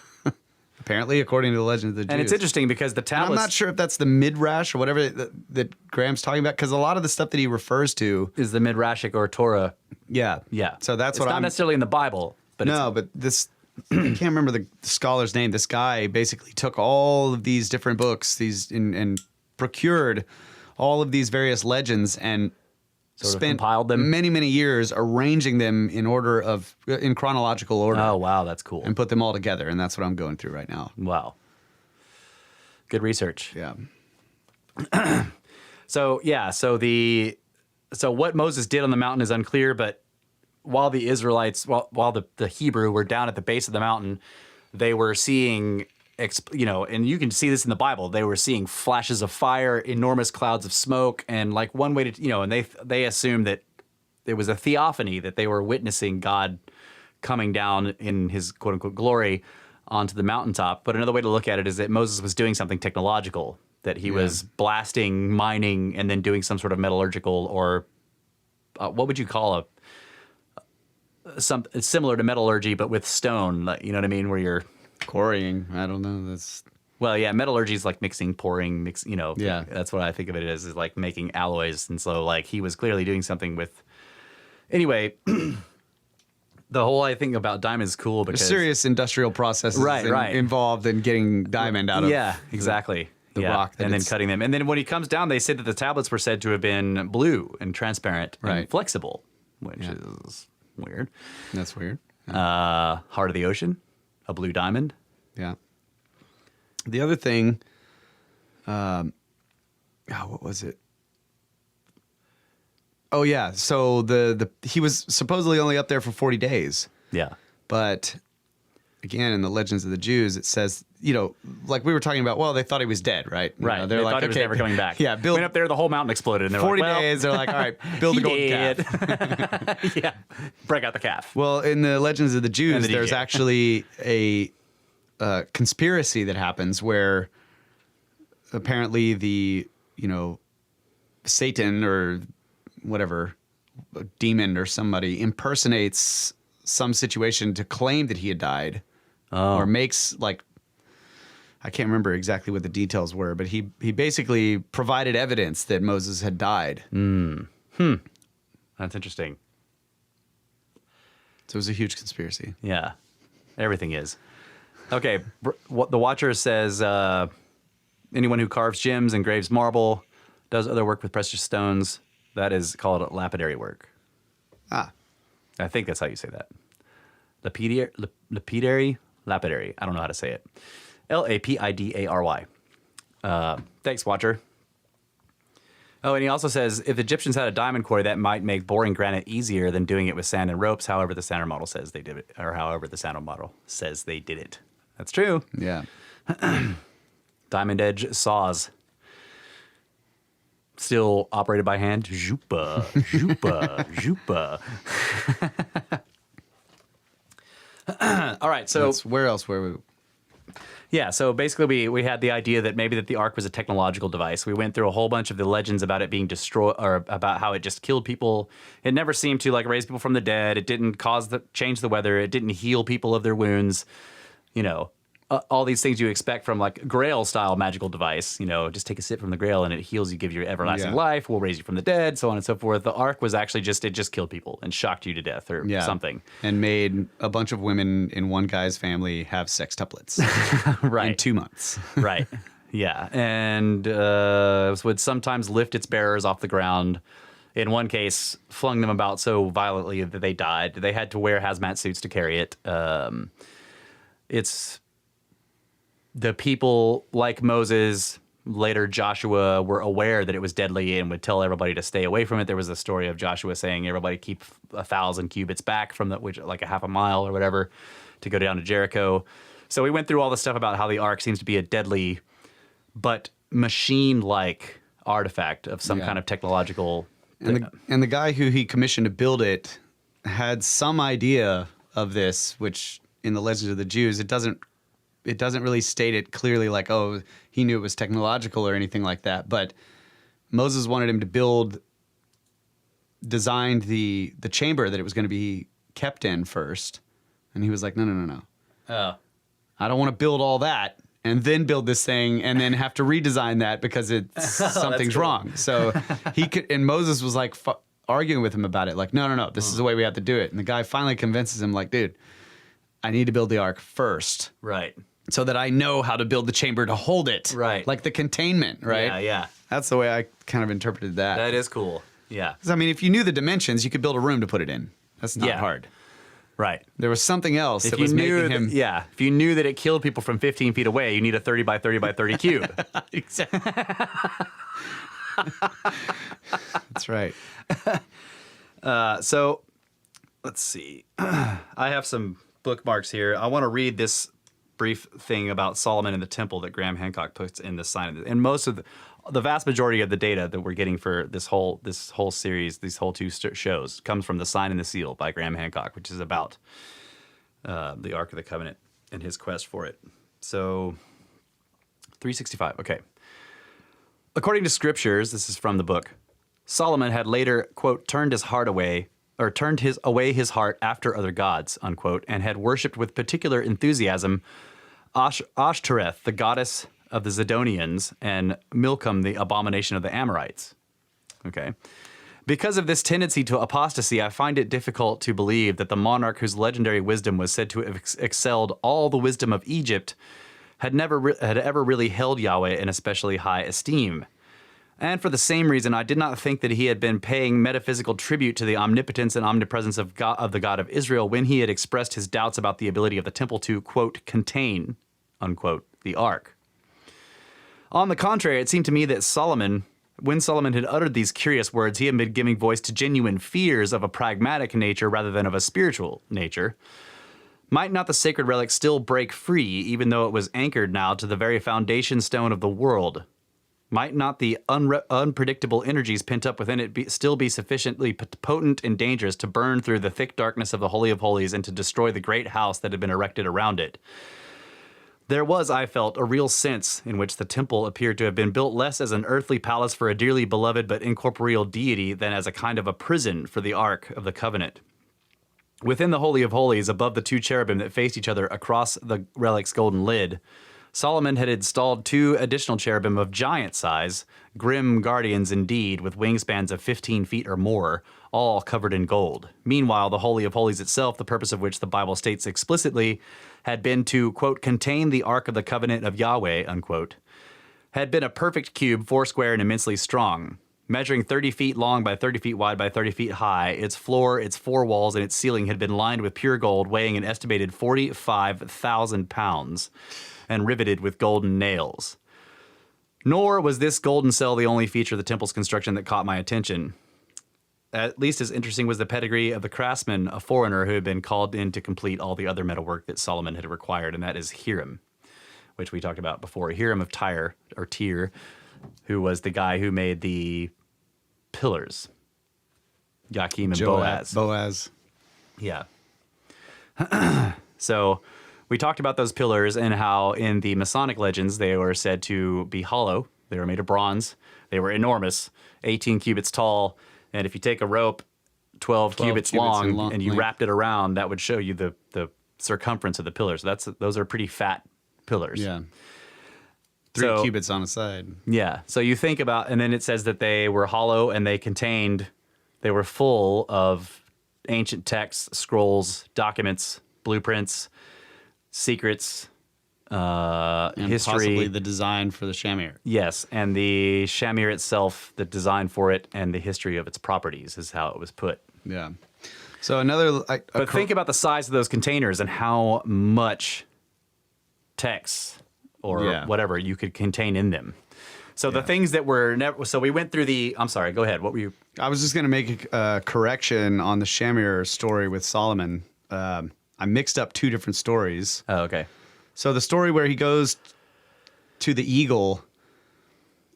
Apparently, according to the Legend of the Jews. And it's interesting because the tablets... And I'm not sure if that's the Midrash or whatever that Graham's talking about, because a lot of the stuff that he refers to... is the Midrashic or Torah. Yeah. Yeah. So that's it's not necessarily in the Bible, but but this... I can't remember the scholar's name. This guy basically took all of these different books and procured all of these various legends and spent compiled them? many years arranging them in chronological order. Oh, wow, that's cool. And put them all together, and that's what I'm going through right now. Wow. Good research. Yeah. So what Moses did on the mountain is unclear, but while the Israelites, while the Hebrew were down at the base of the mountain, they were seeing, and you can see this in the Bible, they were seeing flashes of fire, enormous clouds of smoke, and like one way to, and they assumed that it was a theophany, that they were witnessing God coming down in his quote unquote glory onto the mountaintop. But another way to look at it is that Moses was doing something technological, that he was blasting, mining, and then doing some sort of metallurgical or what would you call it's similar to metallurgy, but with stone, you know what I mean? Where you're Quarrying. I don't know. well, yeah, metallurgy is like mixing, pouring, Yeah. That's what I think of it as, is like making alloys. And so like he was clearly doing something with, anyway, the whole thing about diamond is cool because serious industrial processes involved in getting diamond out of exactly. the rock. And then cutting them. And then when he comes down, they said that the tablets were said to have been blue and transparent and flexible, which is weird. That's weird. Heart of the ocean, a blue diamond. Yeah. The other thing, what was it? Oh yeah, so he was supposedly only up there for 40 days. Yeah. But again, in the Legends of the Jews, it says, like we were talking about, well, they thought he was dead, right? Right. They're they like, thought he was never coming back. Yeah, went up there, the whole mountain exploded, and they're 40 like, well, days, they're like, all right, build a golden calf. Yeah, break out the calf. Well, in the Legends of the Jews, the there's DJ. actually a conspiracy that happens where apparently the, Satan or whatever, a demon or somebody impersonates some situation to claim that he had died, or makes like, I can't remember exactly what the details were, but he basically provided evidence that Moses had died. That's interesting. So it was a huge conspiracy. Yeah, everything is. Okay, what the Watcher says, anyone who carves gems, engraves marble, does other work with precious stones, that is called lapidary work. Ah. I think that's how you say that. Lapidary? Lapidary. I don't know how to say it. Lapidary. Thanks, Watcher. Oh, and he also says, if the Egyptians had a diamond quarry, that might make boring granite easier than doing it with sand and ropes. However, the standard model says they did it, or however the standard model says they did it. That's true. Yeah. Diamond edge saws. Still operated by hand. Zhoopa, zhoopa, zhoopa. All right, so where else were we? yeah, so basically we had the idea that maybe that the ark was a technological device. We went through a whole bunch of the legends about it being destroyed, or about how it just killed people. It never seemed to like raise people from the dead. It didn't change the weather. It didn't heal people of their wounds. All these things you expect from like Grail style magical device, just take a sip from the Grail and it heals you, gives you everlasting life, will raise you from the dead, so on and so forth. The Ark was actually it just killed people and shocked you to death or something. And made a bunch of women in one guy's family have sextuplets. Right. In 2 months. Right. Yeah. And would sometimes lift its bearers off the ground. In one case, flung them about so violently that they died. They had to wear hazmat suits to carry it. It's the people like Moses, later Joshua, were aware that it was deadly and would tell everybody to stay away from it. There was a story of Joshua saying, everybody keep 1,000 cubits back from like a half a mile or whatever, to go down to Jericho. So we went through all the stuff about how the ark seems to be a deadly but machine-like artifact of some kind of technological. And the guy who he commissioned to build it had some idea of this, which in the Legends of the Jews, it doesn't really state it clearly like, oh, he knew it was technological or anything like that. But Moses wanted him to designed the chamber that it was going to be kept in first. And he was like, no. Oh. I don't want to build all that and then build this thing and then have to redesign that because something's cool. wrong. So and Moses was like arguing with him about it. Like, no, this is the way we have to do it. And the guy finally convinces him like, dude, I need to build the ark first. Right. So that I know how to build the chamber to hold it. Right. Like the containment, right? Yeah. That's the way I kind of interpreted that. That is cool. Yeah. 'Cause, I mean, if you knew the dimensions, you could build a room to put it in. That's not hard. Right. There was something else If that you was knew making him. if you knew that it killed people from 15 feet away, you need a 30 by 30 by 30 cube. Exactly. That's right. So let's see. I have some bookmarks here. I want to read this brief thing about Solomon and the temple that Graham Hancock puts in the sign. And most of the vast majority of the data that we're getting for this whole series, these whole two shows, comes from the Sign and the Seal by Graham Hancock, which is about the Ark of the Covenant and his quest for it. So 365. Okay. According to scriptures, this is from the book, Solomon had later, quote, turned his heart away his heart after other gods, unquote, and had worshipped with particular enthusiasm Ashtoreth, the goddess of the Zidonians, and Milcom, the abomination of the Amorites. Okay. Because of this tendency to apostasy, I find it difficult to believe that the monarch whose legendary wisdom was said to have excelled all the wisdom of Egypt had ever really held Yahweh in especially high esteem. And for the same reason, I did not think that he had been paying metaphysical tribute to the omnipotence and omnipresence of the God of Israel when he had expressed his doubts about the ability of the temple to, quote, contain, unquote, the ark. On the contrary, it seemed to me that when Solomon had uttered these curious words, he had been giving voice to genuine fears of a pragmatic nature rather than of a spiritual nature. Might not the sacred relic still break free, even though it was anchored now to the very foundation stone of the world? Might not the unpredictable energies pent up within it still be sufficiently potent and dangerous to burn through the thick darkness of the Holy of Holies and to destroy the great house that had been erected around it? There was, I felt, a real sense in which the temple appeared to have been built less as an earthly palace for a dearly beloved but incorporeal deity than as a kind of a prison for the Ark of the Covenant. Within the Holy of Holies, above the two cherubim that faced each other across the relic's golden lid, Solomon had installed 2 additional cherubim of giant size, grim guardians indeed, with wingspans of 15 feet or more, all covered in gold. Meanwhile, the Holy of Holies itself, the purpose of which the Bible states explicitly, had been to, quote, contain the Ark of the Covenant of Yahweh, unquote, had been a perfect cube, 4 square and immensely strong. Measuring 30 feet long by 30 feet wide by 30 feet high, its floor, its 4 walls, and its ceiling had been lined with pure gold, weighing an estimated 45,000 pounds, and riveted with golden nails. Nor was this golden cell the only feature of the temple's construction that caught my attention. At least as interesting was the pedigree of the craftsman, a foreigner who had been called in to complete all the other metalwork that Solomon had required, and that is Hiram, which we talked about before. Hiram of Tyre, who was the guy who made the pillars. Joachim and Boaz. Yeah. So we talked about those pillars and how in the Masonic legends they were said to be hollow. They were made of bronze. They were enormous, 18 cubits tall. And if you take a rope 12 cubits long and you wrapped it around, that would show you the circumference of the pillars. Those are pretty fat pillars. Yeah. 3 cubits on a side. Yeah. So you think about, and then it says that they were hollow and they were full of ancient texts, scrolls, documents, blueprints, secrets, and history. Possibly the design for the shamir. Yes. And the shamir itself, the design for it, and the history of its properties is how it was put. Yeah. So another... But think about the size of those containers and how much text or whatever you could contain in them. So the things that were never... So we went through the... I'm sorry, go ahead. What were you... I was just going to make a correction on the Shamir story with Solomon. I mixed up 2 different stories. Oh, okay. So the story where he goes to the eagle,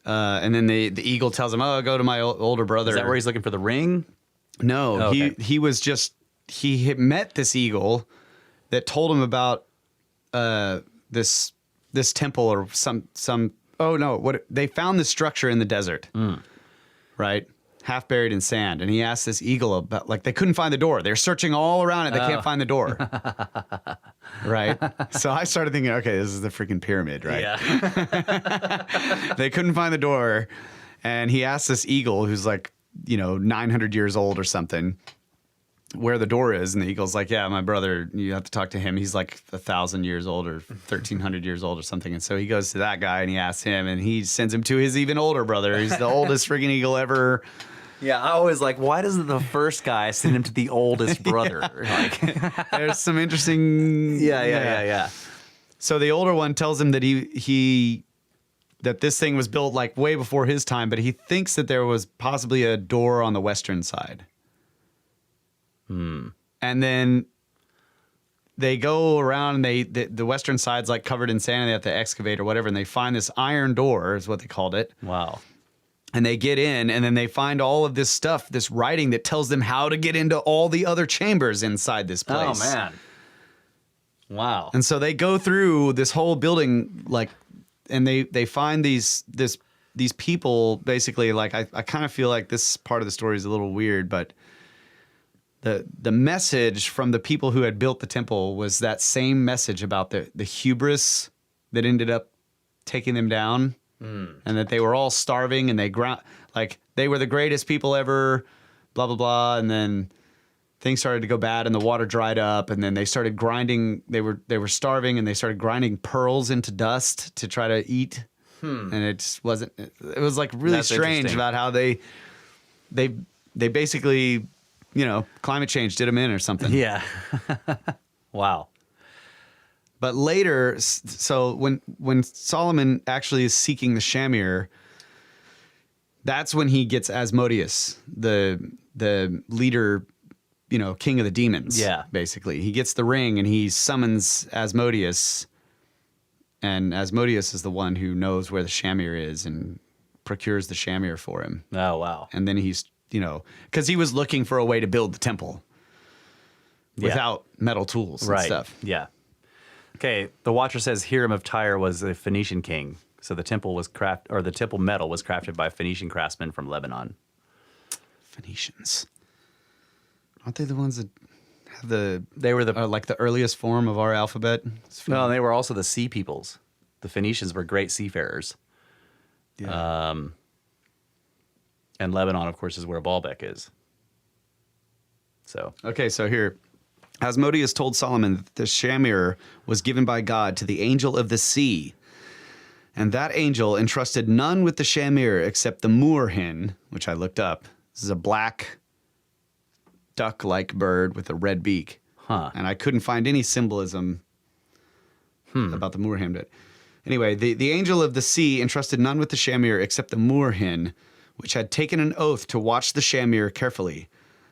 and then the eagle tells him, "Oh, go to my older brother." Is that where he's looking for the ring? No, oh, okay. he was just... He had met this eagle that told him about this temple or some oh no, what they found this structure in the desert, right, half buried in sand, and he asked this eagle about, like, they couldn't find the door. They're searching all around it, they can't find the door. Right. So I started thinking, okay, this is the freaking pyramid, right? Yeah. They couldn't find the door, and he asked this eagle who's like, 900 years old or something, where the door is, and the eagle's like, yeah, my brother, you have to talk to him. He's like 1,000 years old or 1,300 years old or something. And so he goes to that guy and he asks him, and he sends him to his even older brother. He's the oldest freaking eagle ever Yeah, I always like, why doesn't the first guy send him to the oldest brother? Like, There's some interesting. yeah. So the older one tells him that that this thing was built like way before his time, but he thinks that there was possibly a door on the western side. And then they go around and the western side's like covered in sand and they have to excavate or whatever, and they find this iron door is what they called it. Wow. And they get in, and then they find all of this stuff, this writing that tells them how to get into all the other chambers inside this place. Oh, man. Wow. And so they go through this whole building, like, and they find these people basically. Like, I kind of feel like this part of the story is a little weird, but the message from the people who had built the temple was that same message about the hubris that ended up taking them down. And that they were all starving and they were the greatest people ever, blah, blah, blah. And then things started to go bad and the water dried up, and then they started grinding. They were starving and they started grinding pearls into dust to try to eat. And it just wasn't, it was like really That's strange interesting. about how they basically, climate change did them in or something. Yeah. Wow. But later, so when Solomon actually is seeking the Shamir, that's when he gets Asmodeus, the leader, king of the demons. Yeah. Basically, he gets the ring and he summons Asmodeus, and Asmodeus is the one who knows where the Shamir is and procures the Shamir for him. Oh, wow. And then he's, because he was looking for a way to build the temple without metal tools and stuff. Yeah. Okay, the Watcher says Hiram of Tyre was a Phoenician king, so the temple metal was crafted by Phoenician craftsmen from Lebanon. Phoenicians. Aren't they the ones that have They were the like the earliest form of our alphabet? well, they were also the sea peoples. The Phoenicians were great seafarers. Yeah. And Lebanon, of course, is where Baalbek is. So Okay, so here, Asmodeus told Solomon that the Shamir was given by God to the angel of the sea, and that angel entrusted none with the Shamir except the moorhen, which I looked up. This is a black duck-like bird with a red beak. Huh. And I couldn't find any symbolism about the moorhen. But anyway, the angel of the sea entrusted none with the Shamir except the moorhen, which had taken an oath to watch the Shamir carefully.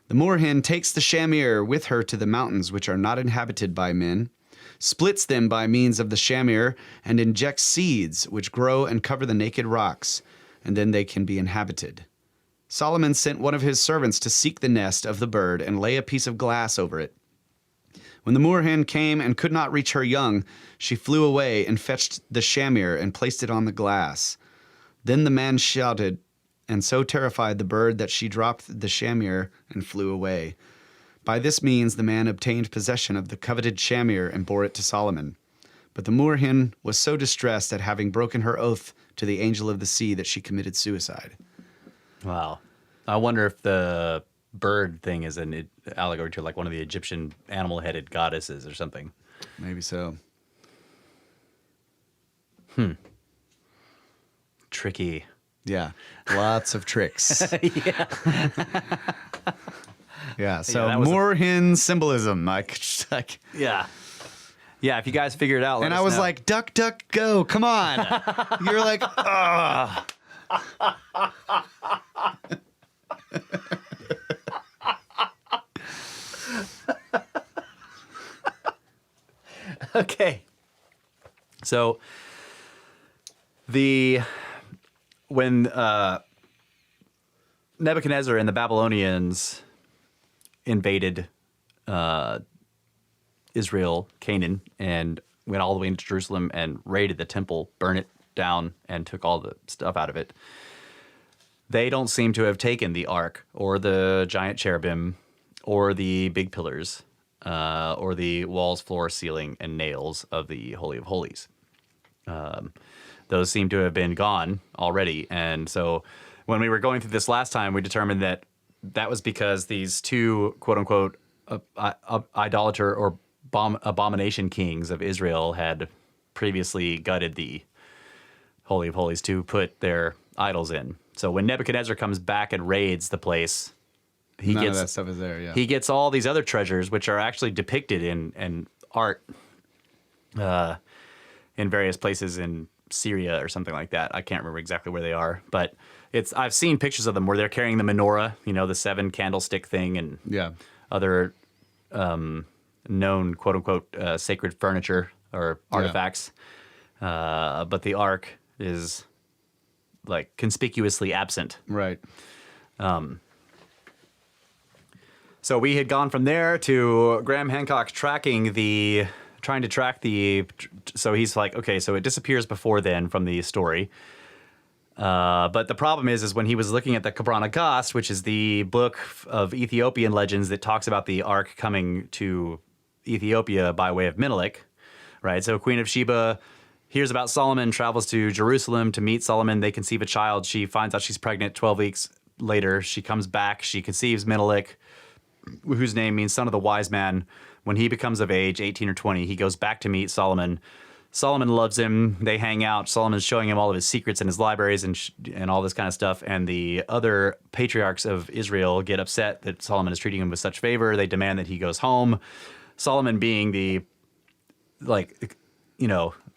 The moorhen takes the Shamir with her to the mountains which are not inhabited by men, splits them by means of the Shamir, and injects seeds which grow and cover the naked rocks, and then they can be inhabited. Solomon sent one of his servants to seek the nest of the bird and lay a piece of glass over it. When the moorhen came and could not reach her young, she flew away and fetched the Shamir and placed it on the glass. Then the man shouted, and so terrified the bird that she dropped the Shamir and flew away. By this means the man obtained possession of the coveted Shamir and bore it to Solomon. But the moorhen was so distressed at having broken her oath to the angel of the sea that she committed suicide. wow. I wonder if the bird thing is an allegory to like one of the Egyptian animal-headed goddesses or something. Maybe so. Tricky. Yeah, lots of tricks. Yeah. Yeah, so that was moorhen symbolism, like, Yeah. Yeah, if you guys figure it out, let and us I was know. like, duck, duck, go, come on. You're like, ugh. Okay. So when Nebuchadnezzar and the Babylonians invaded Israel, Canaan, and went all the way into Jerusalem and raided the temple, burned it down, and took all the stuff out of it, they don't seem to have taken the ark or the giant cherubim or the big pillars or the walls, floor, ceiling, and nails of the Holy of Holies. Those seem to have been gone already. And so when we were going through this last time, we determined that that was because these two, quote unquote, idolater or abomination kings of Israel had previously gutted the Holy of Holies to put their idols in. So when Nebuchadnezzar comes back and raids the place, None of that stuff is there, yeah. he gets all these other treasures, which are actually depicted in art in various places in Syria or something like that. I can't remember exactly where they are, but I've seen pictures of them where they're carrying the menorah, the 7 candlestick thing, and other known quote unquote sacred furniture or artifacts. But the ark is like conspicuously absent. Right. So we had gone from there to Graham Hancock trying to track so he's like, okay, so it disappears before then from the story. But the problem is when he was looking at the Kabrana Gast, which is the book of Ethiopian legends that talks about the ark coming to Ethiopia by way of Menelik, right? So Queen of Sheba hears about Solomon, travels to Jerusalem to meet Solomon. They conceive a child. She finds out she's pregnant 12 weeks later. She comes back. She conceives Menelik, whose name means son of the wise man. When he becomes of age, 18 or 20, he goes back to meet Solomon. Solomon loves him. They hang out. Solomon's showing him all of his secrets in his libraries and all this kind of stuff. And the other patriarchs of Israel get upset that Solomon is treating him with such favor. They demand that he goes home. Solomon, being the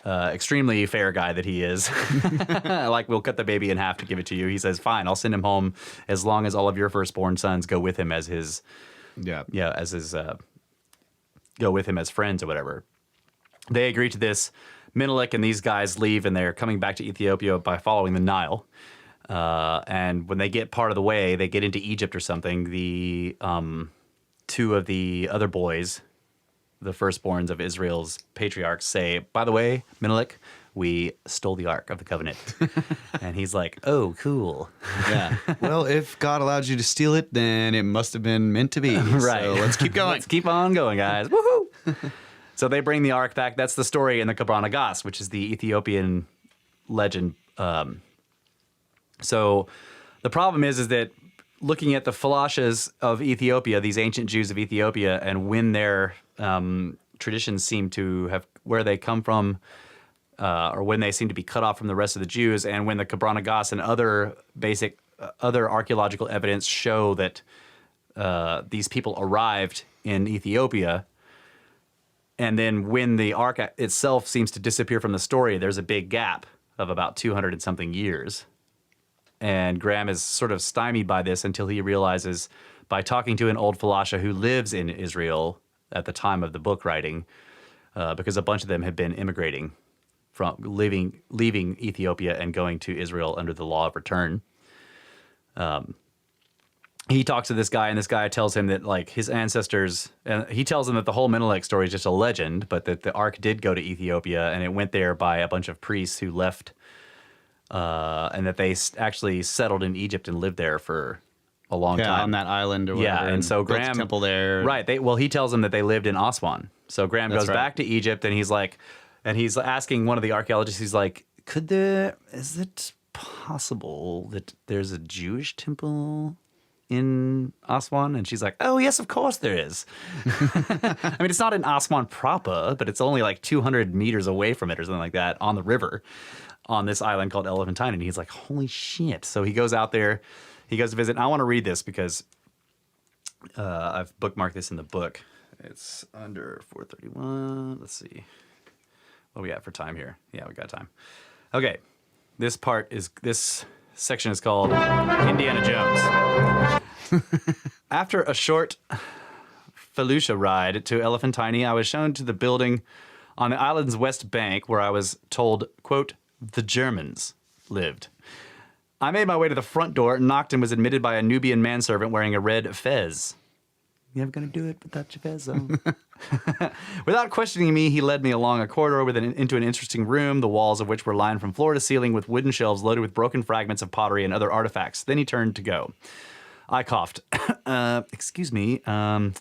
extremely fair guy that he is, like, we'll cut the baby in half to give it to you. He says, fine, I'll send him home as long as all of your firstborn sons go with him as his, go with him as friends or whatever. They agree to this. Menelik and these guys leave, and they're coming back to Ethiopia by following the Nile. And when they get part of the way, they get into Egypt or something. The 2 of the other boys, the firstborns of Israel's patriarchs, say, by the way, Menelik, we stole the Ark of the Covenant. And he's like, oh, cool. Yeah. Well, if God allowed you to steal it, then it must have been meant to be. Right. So let's keep going. Let's keep on going, guys. Woohoo! So they bring the Ark back. That's the story in the Kabrana Gast, which is the Ethiopian legend. So the problem is that looking at the Falashas of Ethiopia, these ancient Jews of Ethiopia, and when their traditions seem to have, where they come from, or when they seem to be cut off from the rest of the Jews, and when the Kabrana Gast and other other archaeological evidence show that these people arrived in Ethiopia, and then when the Ark itself seems to disappear from the story, there's a big gap of about 200 and something years. And Graham is sort of stymied by this until he realizes, by talking to an old Falasha who lives in Israel at the time of the book writing, because a bunch of them had been immigrating from leaving Ethiopia and going to Israel under the law of return. He talks to this guy, and this guy tells him that, like, his ancestors, and he tells him that the whole Menelik story is just a legend, but that the Ark did go to Ethiopia, and it went there by a bunch of priests who left, and that they actually settled in Egypt and lived there for a long time. On that island or whatever. Yeah, and so built a Graham, temple there. Right. He tells him that they lived in Aswan. So Graham goes back to Egypt, and he's like, and he's asking one of the archaeologists, he's like, is it possible that there's a Jewish temple in Aswan? And she's like, oh, yes, of course there is. I mean, it's not in Aswan proper, but it's only like 200 meters away from it or something like that on the river on this island called Elephantine. And he's like, holy shit. So he goes out there, he goes to visit. And I want to read this because I've bookmarked this in the book. It's under 431. Let's see. What do we got for time here? Yeah, we got time. Okay. This section is called Indiana Jones. After a short felucca ride to Elephantine, I was shown to the building on the island's west bank where I was told, quote, the Germans lived. I made my way to the front door, knocked, and was admitted by a Nubian manservant wearing a red fez. You ever gonna do it without your fez on? Without questioning me, he led me along a corridor into an interesting room, the walls of which were lined from floor to ceiling with wooden shelves loaded with broken fragments of pottery and other artifacts. Then he turned to go. I coughed. Excuse me, I'm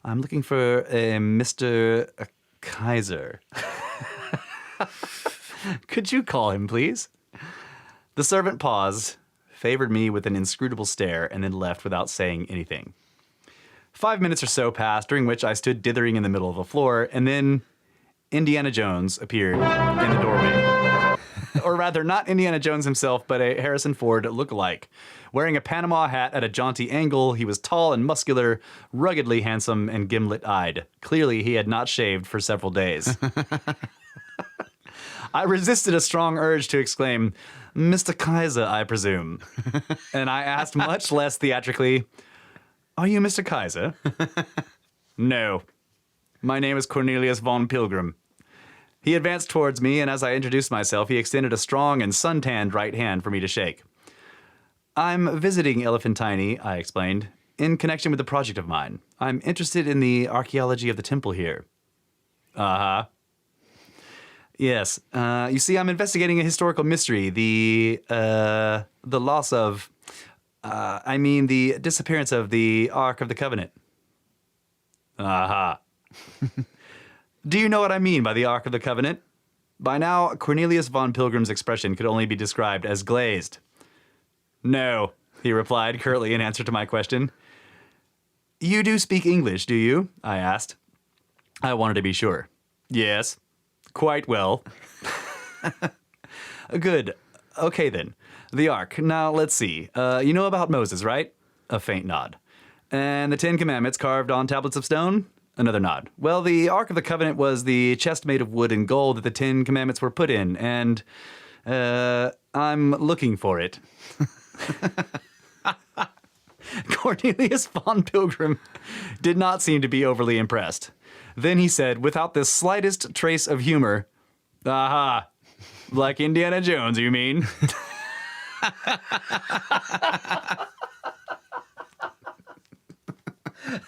looking for a Mr. Kaiser. Could you call him, please? The servant paused, favored me with an inscrutable stare, and then left without saying anything. 5 minutes or so passed, during which I stood dithering in the middle of the floor, and then Indiana Jones appeared in the doorway. or rather, not Indiana Jones himself, but a Harrison Ford lookalike. Wearing a Panama hat at a jaunty angle, he was tall and muscular, ruggedly handsome, and gimlet-eyed. Clearly, he had not shaved for several days. I resisted a strong urge to exclaim, "Mr. Kaiser, I presume." And I asked much less theatrically, "Are you Mr. Kaiser?" "No. My name is Cornelius von Pilgrim." He advanced towards me, and as I introduced myself, he extended a strong and suntanned right hand for me to shake. "I'm visiting Elephantine," I explained, "in connection with a project of mine. I'm interested in the archaeology of the temple here." "Uh-huh. Yes. You see, I'm investigating a historical mystery. The loss of... the disappearance of the Ark of the Covenant." "Uh-huh. Do you know what I mean by the Ark of the Covenant?" By now, Cornelius von Pilgrim's expression could only be described as glazed. "No," he replied curtly in answer to my question. "You do speak English, do you?" I asked. I wanted to be sure. "Yes, quite well." "Good. Okay, then. The Ark. Now, let's see. You know about Moses, right?" A faint nod. "And the 10 Commandments carved on tablets of stone?" Another nod. "Well, the Ark of the Covenant was the chest made of wood and gold that the 10 Commandments were put in, and I'm looking for it." Cornelius von Pilgrim did not seem to be overly impressed. Then he said, without the slightest trace of humor, "Aha, like Indiana Jones, you mean?"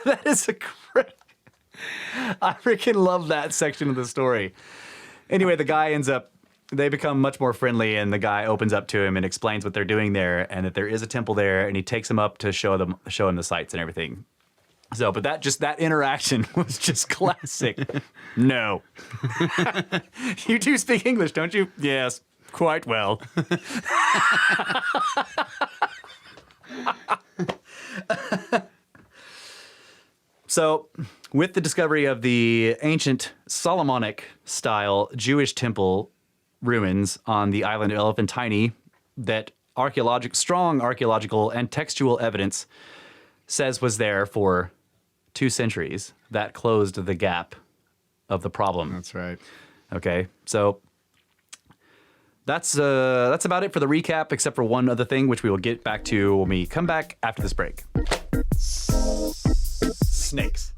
That is a great... I freaking love that section of the story. Anyway, the guy they become much more friendly, and the guy opens up to him and explains what they're doing there, and that there is a temple there, and he takes him up to show him the sights and everything. So, but that interaction was just classic. "No." "You do speak English, don't you?" "Yes, quite well." So, with the discovery of the ancient Solomonic-style Jewish temple ruins on the island of Elephantine, that strong archaeological and textual evidence says was there for 2 centuries, that closed the gap of the problem. That's right. Okay, so that's about it for the recap, except for one other thing, which we will get back to when we come back after this break. Snakes.